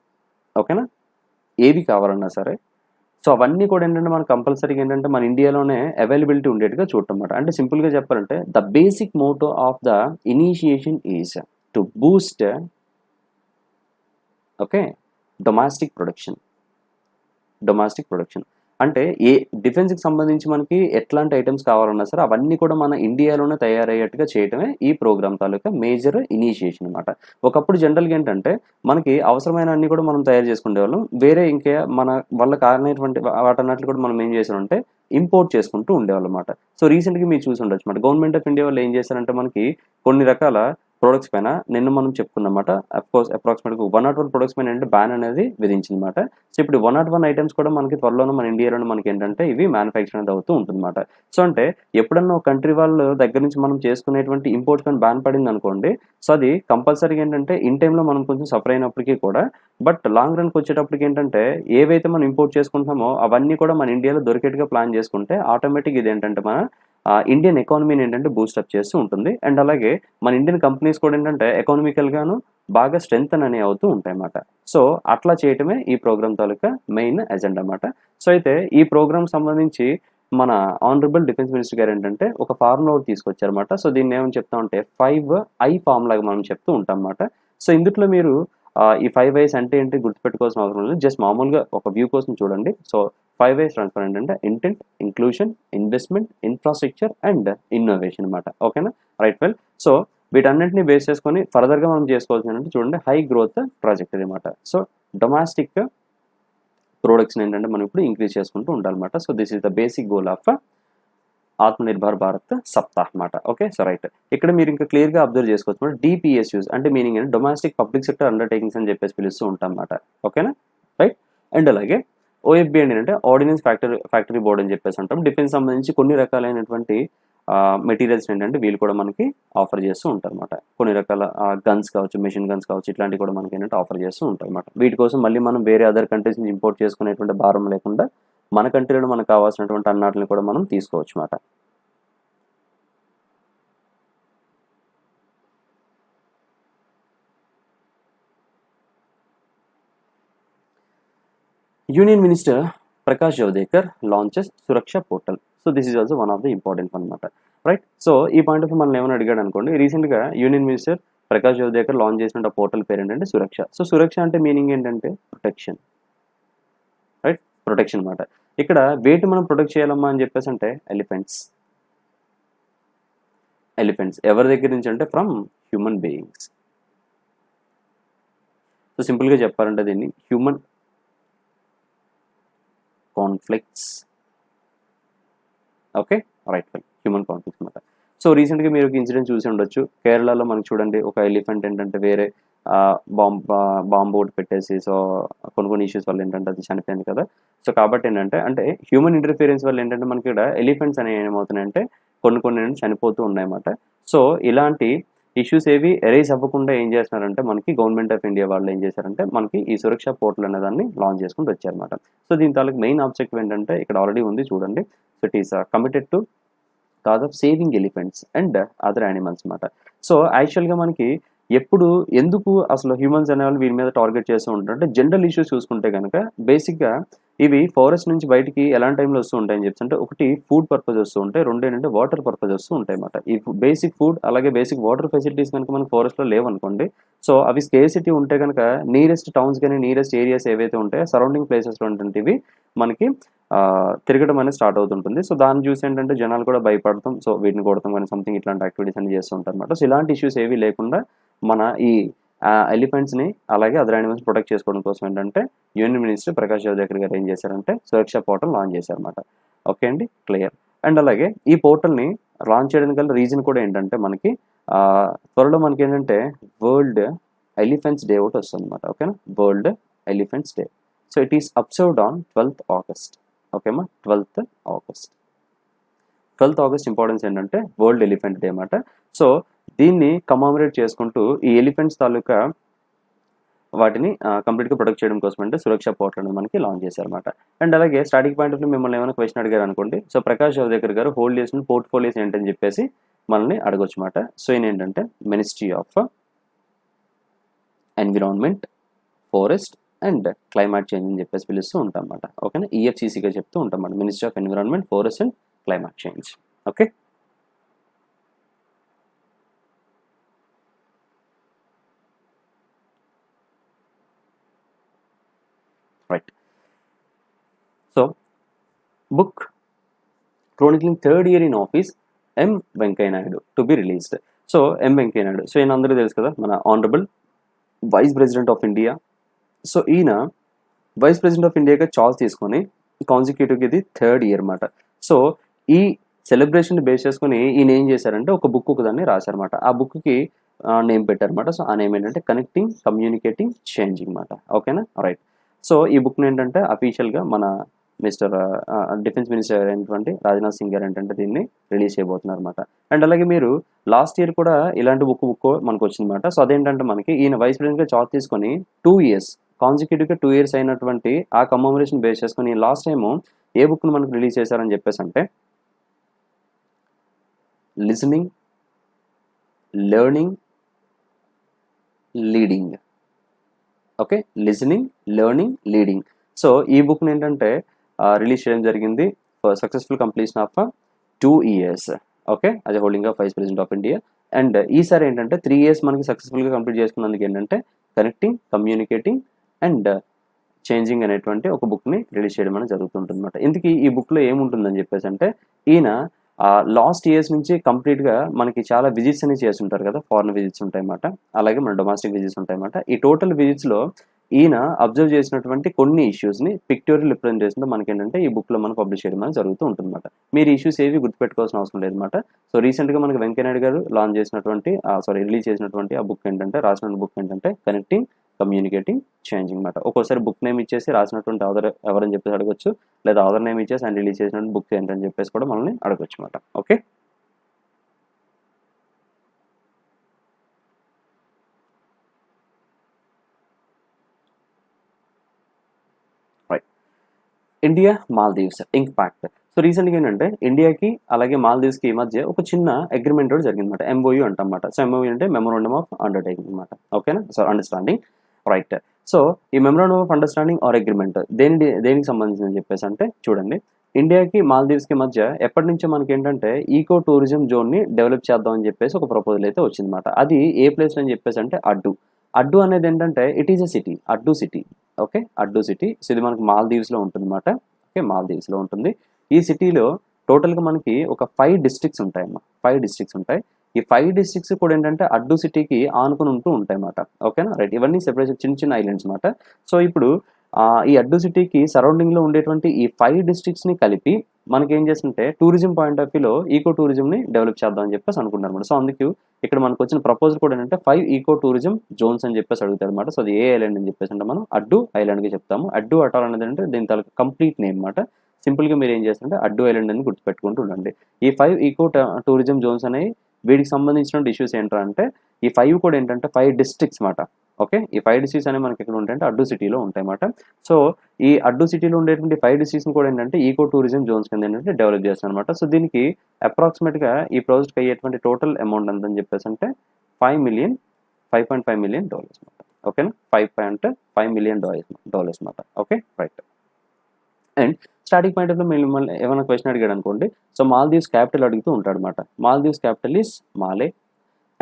ఓకేనా, ఏవి కావాలన్నా సరే, సో అవన్నీ కూడా ఏంటంటే మనకు కంపల్సరీగా ఏంటంటే మన ఇండియాలోనే అవైలబిలిటీ ఉండేట్టుగా చూడటం అన్నమాట. అంటే సింపుల్గా చెప్పాలంటే the basic motto of the initiation is to Boost okay domestic production. అంటే ఏ డిఫెన్స్కి సంబంధించి మనకి ఎట్లాంటి ఐటమ్స్ కావాలన్నా సరే అవన్నీ కూడా మన ఇండియాలోనే తయారయ్యేట్టుగా చేయటమే ఈ ప్రోగ్రామ్ తాలూకా మేజర్ ఇనిషియేషన్ అనమాట. ఒకప్పుడు జనరల్గా ఏంటంటే మనకి అవసరమైన అన్ని కూడా మనం తయారు చేసుకునేవాళ్ళం. వేరే ఇంకా మన వల్ల కారణమైనటువంటి వాటన్నిటిని కూడా మనం ఏం చేసామంటే ఇంపోర్ట్ చేసుకుంటూ ఉండేవాళ్ళం అనమాట. సో రీసెంట్గా మీరు చూసి ఉండొచ్చు అనమాట. గవర్నమెంట్ ఆఫ్ ఇండియా వాళ్ళు ఏం చేశారంటే మనకి కొన్ని రకాల ప్రొడక్ట్స్ పైన నిన్న మనం చెప్పుకున్నమాట. అఫ్కోర్స్ అప్రాక్సిమేట్గా 101 ప్రొడక్ట్స్ పైన ఏంటంటే బ్యాన్ అనేది విధించిందన్నమాట. సో ఇప్పుడు 101 ఐటమ్స్ కూడా మనకి త్వరలోనే మన ఇండియాలోనే మనకి ఏంటంటే ఇవి మ్యానుఫ్యాక్చర్ అనేది అవుతూ ఉంటుందన్నమాట. సో అంటే ఎప్పుడన్నా ఒక కంట్రీ వాళ్ళ దగ్గర నుంచి మనం చేసుకునేటువంటి ఇంపోర్ట్స్ పైన బ్యాన్ పడింది అనుకోండి, సో అది కంపల్సరీగా ఏంటంటే ఇన్ టైంలో మనం కొంచెం సఫర్ అయినప్పటికీ కూడా, బట్ లాంగ్ రన్కి వచ్చేటప్పటికి ఏంటంటే ఏవైతే మనం ఇంపోర్ట్ చేసుకుంటున్నామో అవన్నీ కూడా మన ఇండియాలో దొరికేట్టుగా ప్లాన్ చేసుకుంటే ఆటోమేటిక్ ఇది ఏంటంటే మన ఇండియన్ ఎకానమీని ఏంటంటే బూస్టప్ చేస్తూ ఉంటుంది. అండ్ అలాగే మన ఇండియన్ కంపెనీస్ కూడా ఏంటంటే ఎకానమికల్గాను బాగా స్ట్రెంగ్త్ అనేవి అవుతూ ఉంటాయి అన్నమాట. సో అట్లా చేయటమే ఈ ప్రోగ్రామ్ తాలూకా మెయిన్ ఎజెండా అన్నమాట. సో అయితే ఈ ప్రోగ్రామ్ సంబంధించి మన ఆనరబుల్ డిఫెన్స్ మినిస్టర్ గారు ఏంటంటే ఒక ఫార్ములా ఒకటి తీసుకొచ్చారన్నమాట. సో దీన్ని ఏమని చెప్తామంటే 5I ఫార్ములాగా మనం చెప్తూ ఉంటాం అన్నమాట. సో ఇందులో మీరు ఈ 5Is అంటే ఏంటి గుర్తుపెట్టుకోవాల్సిన అవసరం లేదు. జస్ట్ మామూలుగా ఒక వ్యూ కోసం చూడండి. సో 5Is ట్రాన్స్ఫర్ ఏంటంటే intent, inclusion, investment, infrastructure and innovation అనమాట. ఓకేనా రైట్, వెల్. సో వీటన్నింటినీ బేస్ చేసుకొని ఫర్దర్గా మనం చేసుకోవాల్సింది ఏంటంటే చూడండి హై గ్రోత్ ప్రాజెక్ట్ అనమాట. సో డొమెస్టిక్ ప్రొడక్ట్స్ని ఏంటంటే మనం ఇప్పుడు ఇంక్రీజ్ చేసుకుంటూ ఉండాలన్నమాట. So this is the basic goal of Atmanirbhar Bharat Saptah అనమాట. Okay, so right. ఇక్కడ మీరు ఇంకా క్లియర్గా అబ్జర్వ్ చేసుకోవచ్చు. డిపిఎస్యూస్ అంటే మీనింగ్ ఏంటి, డొమెస్టిక్ పబ్లిక్ సెక్టర్ అండర్టేకింగ్స్ అని చెప్పేసి పిలుస్తూ ఉంటాం అన్నమాట. ఓకేనా రైట్. అండ్ అలాగే ఓఎఫ్బి అంటే ఆర్డినెన్స్ ఫ్యాక్టరీ బోర్డ్ అని చెప్పేసి ఉంటాం. డిఫెన్స్ సంబంధించి కొన్ని రకాలైనటువంటి మెటీరియల్స్ ఏంటంటే వీళ్ళు కూడా మనకి ఆఫర్ చేస్తూ ఉంటారు అనమాట. కొన్ని రకాల గన్స్ కావచ్చు, మెషిన్ గన్స్ కావచ్చు, ఇట్లాంటివి కూడా మనకి ఏంటంటే ఆఫర్ చేస్తూ ఉంటారు అనమాట. వీటి కోసం మళ్ళీ మనం వేరే అదర్ కంట్రీస్ నుంచి ఇంపోర్ట్ చేసుకునేటువంటి భారం లేకుండా మన కంట్రీలో మనకు కావాల్సినటువంటి అన్నాటిని కూడా మనం తీసుకోవచ్చు అన్నమాట. Union minister Prakash Javadekar launches Suraksha portal. So this is also one of the important అనమాట, రైట్? సో ఈ పాయింట్ ఆఫ్ మనల్ని ఏమైనా అడిగాడు అనుకోండి, రీసెంట్గా union minister Prakash Javadekar launch చేసిన పోర్టల్ పేరు ఏంటంటే సురక్ష. సో సురక్ష అంటే మీనింగ్ ఏంటంటే ప్రొటెక్షన్, రైట్? ప్రొటెక్షన్ అనమాట. ఇక్కడ వేటి మనం ప్రొటెక్ట్ చేయాలమ్మా అని చెప్పేసి అంటే ఎలిఫెంట్స్. ఎలిఫెంట్స్ ఎవరి దగ్గర నుంచి అంటే ఫ్రమ్ హ్యూమన్ బీయింగ్స్. సో సింపుల్గా చెప్పాలంటే దీన్ని human conflicts. Okay, right, fine, human conflicts అనమాట. సో రీసెంట్గా మీరు ఒక ఇన్సిడెంట్ చూసి ఉండొచ్చు. కేరళలో మనకి చూడండి ఒక ఎలిఫెంట్ ఏంటంటే వేరే బాంబు ఒకటి పెట్టేసి, సో కొన్ని ఇష్యూస్ వల్ల ఏంటంటే అది చనిపోయింది కదా. సో కాబట్టి ఏంటంటే హ్యూమన్ ఇంటర్ఫియరెన్స్ వల్ల ఏంటంటే మనకి ఇక్కడ ఎలిఫెంట్స్ అనేవి ఏమవుతున్నాయంటే కొన్ని చనిపోతూ ఉన్నాయన్నమాట. సో ఇలాంటి ఇష్యూస్ ఏవి ఎరేజ్ అవ్వకుండా ఏం చేస్తున్నారంటే మనకి గవర్నమెంట్ ఆఫ్ ఇండియా వాళ్ళు ఏం చేశారంటే మనకి ఈ సురక్ష పోర్టల్ అనే దాన్ని లాంచ్ చేసుకుంటూ వచ్చారన్నమాట. సో దీని తాలూకు మెయిన్ ఆబ్జెక్టివ్ ఏంటంటే ఇక్కడ ఆల్రెడీ ఉంది చూడండి. So it is committed to cause of saving elephants and other animals అనమాట. సో యాక్చువల్గా మనకి ఎందుకు అసలు హ్యూమన్స్ అనేవాళ్ళు వీరి మీద టార్గెట్ చేస్తూ ఉంటారు అంటే జనరల్ ఇష్యూస్ చూసుకుంటే కనుక బేసిక్గా ఇవి ఫారెస్ట్ నుంచి బయటికి ఎలాంటి టైంలో వస్తూ ఉంటాయని చెప్పి అంటే ఒకటి ఫుడ్ పర్పస్ వస్తూ ఉంటాయి, రెండు ఏంటంటే వాటర్ పర్పస్ వస్తూ ఉంటాయి అన్నమాట. ఈ బేసిక్ ఫుడ్ అలాగే బేసిక్ వాటర్ ఫెసిలిటీస్ కనుక మనకి ఫారెస్ట్లో లేవనుకోండి, సో అవి స్కేర్సిటీ ఉంటే కనుక నియరెస్ట్ టౌన్స్ కానీ నియరెస్ట్ ఏరియాస్ ఏవైతే ఉంటాయో సరౌండింగ్ ప్లేసెస్లో ఉంటుంటివి మనకి తిరగడం అనేది స్టార్ట్ అవుతుంటుంది. సో దాన్ని చూసి ఏంటంటే జనాలు కూడా భయపడతాం, సో వీటిని కొడతాం కానీ సంథింగ్ ఇట్లాంటి యాక్టివిటీస్ అన్ని చేస్తూ ఉంటారు అనమాట. సో ఇలాంటి ఇష్యూస్ ఏవి లేకుండా మన ఈ ఎలిఫెంట్స్ని అలాగే అదర్ యానిమల్స్ ప్రొటెక్ట్ చేసుకోవడం కోసం ఏంటంటే యూనియన్ మినిస్టర్ ప్రకాష్ జవదేకర్ గారు ఏం చేశారంటే సురక్ష పోర్టల్ లాంచ్ చేశారన్నమాట. ఓకే అండి, క్లియర్. అండ్ అలాగే ఈ పోర్టల్ని లాంచ్ చేయడానికి గల రీజన్ కూడా ఏంటంటే మనకి త్వరలో మనకి ఏంటంటే వరల్డ్ ఎలిఫెంట్స్ డే ఒకటి వస్తుంది అనమాట. ఓకేనా, world elephants day. So it is observed on 12th August. ఓకేమా, 12th August. 12th August importance ఏంటంటే వరల్డ్ ఎలిఫెంట్ డే అన్నమాట. సో దీన్ని కమామరేట్ చేసుకుంటూ ఈ ఎలిఫెంట్స్ తాలూకా వాటిని కంప్లీట్గా ప్రొటెక్ట్ చేయడం కోసం అంటే సురక్ష పోర్టల్ అనేది మనకి లాంచ్ చేశారన్నమాట. అండ్ అలాగే స్టార్టింగ్ పాయింట్ ఆఫ్ మిమ్మల్ని ఏమైనా క్వశ్చన్ అడిగారు అనుకోండి, సో ప్రకాష్ జవదేకర్ గారు హోల్డ్ చేసిన పోర్ట్ఫోలియోస్ ఏంటని చెప్పేసి మనల్ని అడగొచ్చు అనమాట. సో ఏంటంటే ministry of environment, forest and climate change అని చెప్పేసి పిలుస్తూ ఉంటాం అన్నమాట. ఓకేనా, ఈఎఫ్సిసిగా చెప్తూ ఉంటాం అన్నమాట, ministry of environment, forest and climate change. Okay, right. So book chronicling third year in office M Venkaiah Naidu to be released. So M Venkaiah Naidu, so ఈయన అందరూ తెలుసు కదా, మన honourable vice president of India. So ఈయన వైస్ ప్రెసిడెంట్ ఆఫ్ ఇండియాగా charge తీసుకొని కాన్సిక్యూటివ్గా ఇది థర్డ్ ఇయర్ అన్నమాట. సో ఈ సెలబ్రేషన్ బేస్ చేసుకుని ఈయన ఏం చేశారంటే ఒక బుక్ ఒకదాన్ని రాశారన్నమాట. ఆ బుక్కి నేమ్ పెట్టారన్నమాట. సో ఆ నేమ్ ఏంటంటే కనెక్టింగ్, కమ్యూనికేటింగ్, చేంజింగ్ అన్నమాట. ఓకేనా, రైట్. సో ఈ బుక్ని ఏంటంటే అఫీషియల్గా మన మిస్టర్ డిఫెన్స్ మినిస్టర్ అయినటువంటి రాజ్నాథ్ సింగ్ గారు ఏంటంటే దీన్ని రిలీజ్ చేయబోతున్నారు అనమాట. అండ్ అలాగే మీరు లాస్ట్ ఇయర్ కూడా ఇలాంటి బుక్ మనకు వచ్చిందన్నమాట. సో అదేంటంటే మనకి ఈయన వైస్ ప్రెసిడెంట్గా చార్జ్ తీసుకొని 2 years కాన్సిక్యూటివ్గా 2 years అయినటువంటి ఆ కమమరేషన్ బేస్ చేసుకొని లాస్ట్ టైము ఏ బుక్ను మనకు రిలీజ్ చేశారని చెప్పేసి అంటే listening, learning, leading. Okay, listening, learning, leading. So ఈ బుక్ని ఏంటంటే రిలీజ్ చేయడం జరిగింది for successful completion of 2 years. Okay, అది holding of vice president of India. And ఈసారి ఏంటంటే 3 years మనకి సక్సెస్ఫుల్గా కంప్లీట్ చేసుకున్నందుకు ఏంటంటే కనెక్టింగ్, కమ్యూనికేటింగ్ అండ్ చేంజింగ్ అనేటువంటి ఒక బుక్ని రిలీజ్ చేయడం అనేది జరుగుతుంటుంది అనమాట. ఇందుకు ఈ బుక్లో ఏముంటుందని చెప్పేసి అంటే ఈయన లాస్ట్ ఇయర్స్ నుంచి కంప్లీట్గా మనకి చాలా విజిట్స్ అనేవి చేస్తుంటారు కదా, ఫారెన్ విజిట్స్ ఉంటాయన్నమాట, అలాగే మన డొమెస్టిక్ విజిట్స్ ఉంటాయన్నమాట. ఈ టోటల్ విజిట్స్లో ఈయన అబ్జర్వ్ చేసినటువంటి కొన్ని ఇష్యూస్ని పిక్టోరియల్ రిప్రజెంటేషన్తో మనకి ఏంటంటే ఈ బుక్లో మనం పబ్లిష్ చేయడం అనేది జరుగుతూ ఉంటుందన్నమాట. మీరు ఇష్యూస్ ఏవి గుర్తుపెట్టుకోవాల్సిన అవసరం లేదన్నమాట. సో రీసెంట్గా మనకి వెంకయ్య నాయుడు గారు లాంచ్ చేసినటువంటి రిలీజ్ చేసినటువంటి ఆ బుక్ ఏంటంటే రాసినటువంటి బుక్ ఏంటంటే కనెక్టింగ్, కమ్యూనికేటింగ్, చేంజింగ్ అనమాట. ఒక్కోసారి బుక్ నేమ్ ఇచ్చేసి రాసినటువంటి ఆథర్ ఎవరని చెప్పేసి అడగొచ్చు, లేదా ఆథర్ నేమ్ ఇచ్చేసి ఆయన రిలీజ్ చేసినటువంటి బుక్ ఏంటని చెప్పేసి కూడా మనల్ని అడగొచ్చు అనమాట. Okay, right. ఇండియా మాల్దీవ్స్ ఇంక్ ప్యాక్ట్. సో రీసెంట్గా ఏంటంటే ఇండియాకి అలాగే మాల్దీవ్స్కి ఈ మధ్య ఒక చిన్న అగ్రిమెంట్ కూడా జరిగిందన్నమాట, ఎంఓయూ అంటమాట. సో ఎంఓయూ అంటే మెమోరాండమ్ ఆఫ్ అండర్టేకింగ్ అనమాట. ఓకేనా, సో అండర్స్టాండింగ్, రైట్. సో ఈ memorandum of understanding are agreement దేనికి సంబంధించిందని చెప్పేసి అంటే చూడండి, ఇండియాకి మాల్దీవ్స్కి మధ్య ఎప్పటి నుంచో మనకి ఏంటంటే ఈకో టూరిజం జోన్ని డెవలప్ చేద్దాం అని చెప్పేసి ఒక ప్రపోజల్ అయితే వచ్చిందన్నమాట. అది ఏ ప్లేస్ అని చెప్పేసి అంటే అడ్డు అనేది ఏంటంటే ఇట్ ఈస్ ఎ సిటీ, అడ్డు సిటీ. ఓకే, అడ్డు సిటీ. సో ఇది మనకి మాల్దీవ్స్లో ఉంటుందన్నమాట. ఓకే, మాల్దీవ్స్లో ఉంటుంది. ఈ సిటీలో టోటల్గా మనకి ఒక 5 డిస్ట్రిక్ట్స్ ఉంటాయమ్మా. 5 డిస్ట్రిక్ట్స్ ఉంటాయి. ఈ 5 డిస్ట్రిక్ట్స్ కూడా ఏంటంటే అడ్డు సిటీకి ఆనుకుని ఉంటూ ఉంటాయి అన్నమాట. ఓకేనా, రైట్. ఇవన్నీ సెపరేట్ చిన్న చిన్న ఐలాండ్స్ అన్నమాట. సో ఇప్పుడు ఈ అడ్డు సిటీకి సరౌండింగ్లో ఉండేటువంటి ఈ 5 డిస్ట్రిక్ట్స్ని కలిపి మనకి ఏం చేస్తుంటే టూరిజం పాయింట్ ఆఫ్ వ్యూలో ఈకో టూరిజంని డెవలప్ చేద్దాం అని చెప్పేసి అనుకుంటారు అనమాట. సో అందుకు ఇక్కడ మనకు వచ్చిన ప్రపోజల్ కూడా ఏంటంటే 5 ఈకో టూరిజం జోన్స్ అని చెప్పేసి అడుగుతారు అనమాట. సో అది ఏ ఐలాండ్ అని చెప్పేసి అంటే మనం అడ్డు ఐలాండ్కి చెప్తాము. అడ్డు అటాల్ అనేది అంటే దీని తాలూకు కంప్లీట్ నేమ్ అనమాట. సింపుల్గా మీరు ఏం చేస్తారంటే అడ్డు ఐలాండ్ అని గుర్తుపెట్టుకుంటూ ఉండండి. ఈ 5 ఈకో టూరిజం జోన్స్ అనేవి వీటికి సంబంధించిన ఇష్యూస్ ఏంటంటే ఈ 5 కూడా ఏంటంటే 5 డిస్ట్రిక్ట్స్ మాట. ఓకే, ఈ 5 డిస్ట్రిక్ట్స్ అనేవి మనకి ఎక్కడ ఉంటాయంటే అడ్డు సిటీలో ఉంటాయన్నమాట. సో ఈ అడ్డు సిటీలో ఉండేటువంటి 5 డిస్ట్రిక్ట్స్ని కూడా ఏంటంటే ఈకో టూరిజం జోన్స్ కింద ఏంటంటే డెవలప్ చేస్తాను అనమాట. సో దీనికి అప్రాక్సిమేట్గా ఈ ప్రాజెక్ట్కి అయ్యేటువంటి టోటల్ అమౌంట్ ఎంతని చెప్పేసి అంటే $5.5 million అనమాట. ఓకేనా, $5.5 million అనమాట. Okay, right. And starting point of మిమ్మల్ని ఏమైనా క్వశ్చన్ అడిగాడు అనుకోండి, సో మాల్దీవ్స్ క్యాపిటల్ అడుగుతూ ఉంటాడు అనమాట. Maldives capital is Male.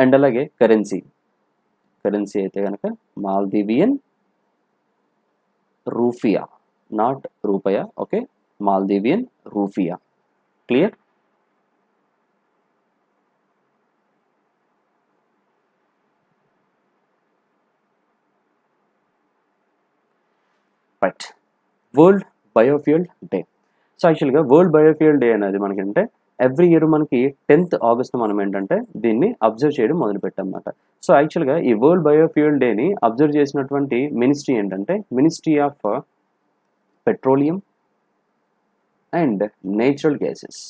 And అలాగే కరెన్సీ అయితే కనుక మాల్దీవియన్ రూఫియా, నాట్ రూపాయ. Okay, Maldivian rufiyaa. Clear? Right. World biofuel day. So యాక్చువల్గా వరల్డ్ బయోఫ్యూయల్ డే అనేది మనకంటే ఎవ్రీ ఇయర్ మనకి 10th ఆగస్ట్ మనం ఏంటంటే దీన్ని అబ్జర్వ్ చేయడం మొదలుపెట్టాం అన్నమాట. సో యాక్చువల్గా ఈ వరల్డ్ బయోఫ్యూయల్ డేని అబ్జర్వ్ చేసినటువంటి మినిస్ట్రీ ఏంటంటే ministry of petroleum and natural gases.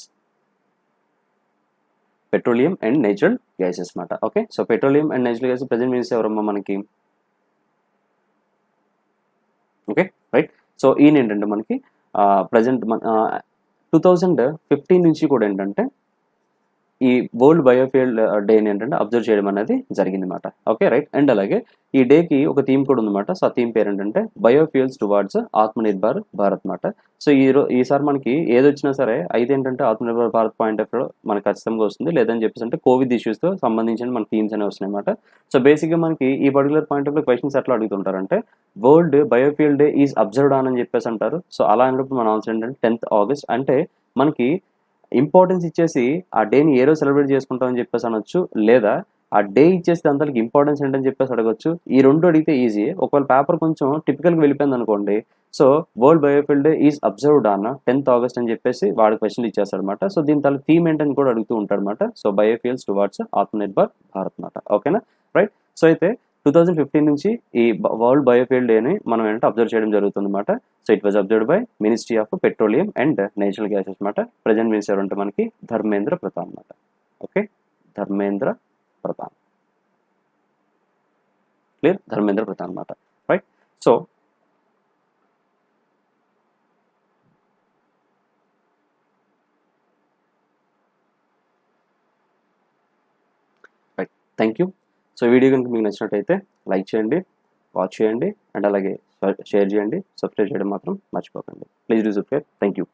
Petroleum and natural gases అన్నమాట. Okay, so petroleum and natural gases present minister ఎవరమ్మా మనకి? Okay, right. సో ఈయన ఏంటంటే మనకి ప్రజెంట్ 2015 నుంచి కూడా ఏంటంటే ఈ వరల్డ్ బయోఫ్యూయల్ డేని ఏంటంటే అబ్జర్వ్ చేయడం అనేది జరిగిందన్నమాట. Okay, right. అండ్ అలాగే ఈ డేకి ఒక థీమ్ కూడా ఉందన్నమాట. సో ఆ థీమ్ పేరు ఏంటంటే బయోఫ్యూయల్స్ టువార్డ్స్ ఆత్మనిర్భర్ భారత్ అన్నమాట. సో ఈసారి మనకి ఏదొచ్చినా సరే అయితే ఏంటంటే Atmanirbhar Bharat point of view మనకు ఖచ్చితంగా వస్తుంది. లేదని చెప్పేసి అంటే కోవిడ్ ఇష్యూస్తో సంబంధించిన మన థీమ్స్ అనేవి వస్తున్నాయి అన్నమాట. సో బేసిక్గా మనకి ఈ particular point of view questions ఎట్లా అడుగుతుంటారంటే world biofuel day is observed on అని చెప్పేసి అంటారు. సో అలా అన్నప్పుడు మన ఆన్సర్ ఏంటంటే 10th ఆగస్ట్. అంటే మనకి ఇంపార్టెన్స్ ఇచ్చేసి ఆ డేని ఏ రోజు సెలబ్రేట్ చేసుకుంటామని చెప్పేసి అనొచ్చు, లేదా ఆ డే ఇచ్చేసి దానికి ఇంపార్టెన్స్ ఏంటని చెప్పేసి అడగొచ్చు. ఈ రెండు అడిగితే ఈజీ. ఒకవేళ పేపర్ కొంచెం టిపికల్గా వెళ్ళిపోయింది అనుకోండి, so world biofuel day is observed on 10th August అని చెప్పేసి వాడి క్వశ్చన్లు ఇచ్చేస్తాడు అనమాట. సో దీని థీమ్ ఏంటని కూడా అడుగుతూ ఉంటాడు అనమాట. So biofuels towards Atmanirbhar Bharat అనమాట. ఓకేనా, రైట్. సో అయితే 2015 నుంచి ఈ వరల్డ్ బయోఫ్యూయల్ డేని మనం ఏంటంటే అబ్జర్వ్ చేయడం జరుగుతుంది అనమాట. So it was observed by ministry of petroleum and natural gases అనమాట. ప్రజెంట్ మినిస్టర్ అంటే మనకి ధర్మేంద్ర ప్రధాన్ అనమాట. ఓకే, ధర్మేంద్ర ప్రధాన్. క్లియర్? ధర్మేంద్ర ప్రధాన్ అనమాట. Right. So right, thank you. So video కనుక మీకు నచ్చినట్టయితే లైక్ చేయండి, వాచ్ చేయండి, అండ్ అలాగే షేర్ చేయండి. సబ్స్క్రైబ్ చేయడం మాత్రం మర్చిపోకండి. Please do subscribe. Thank you.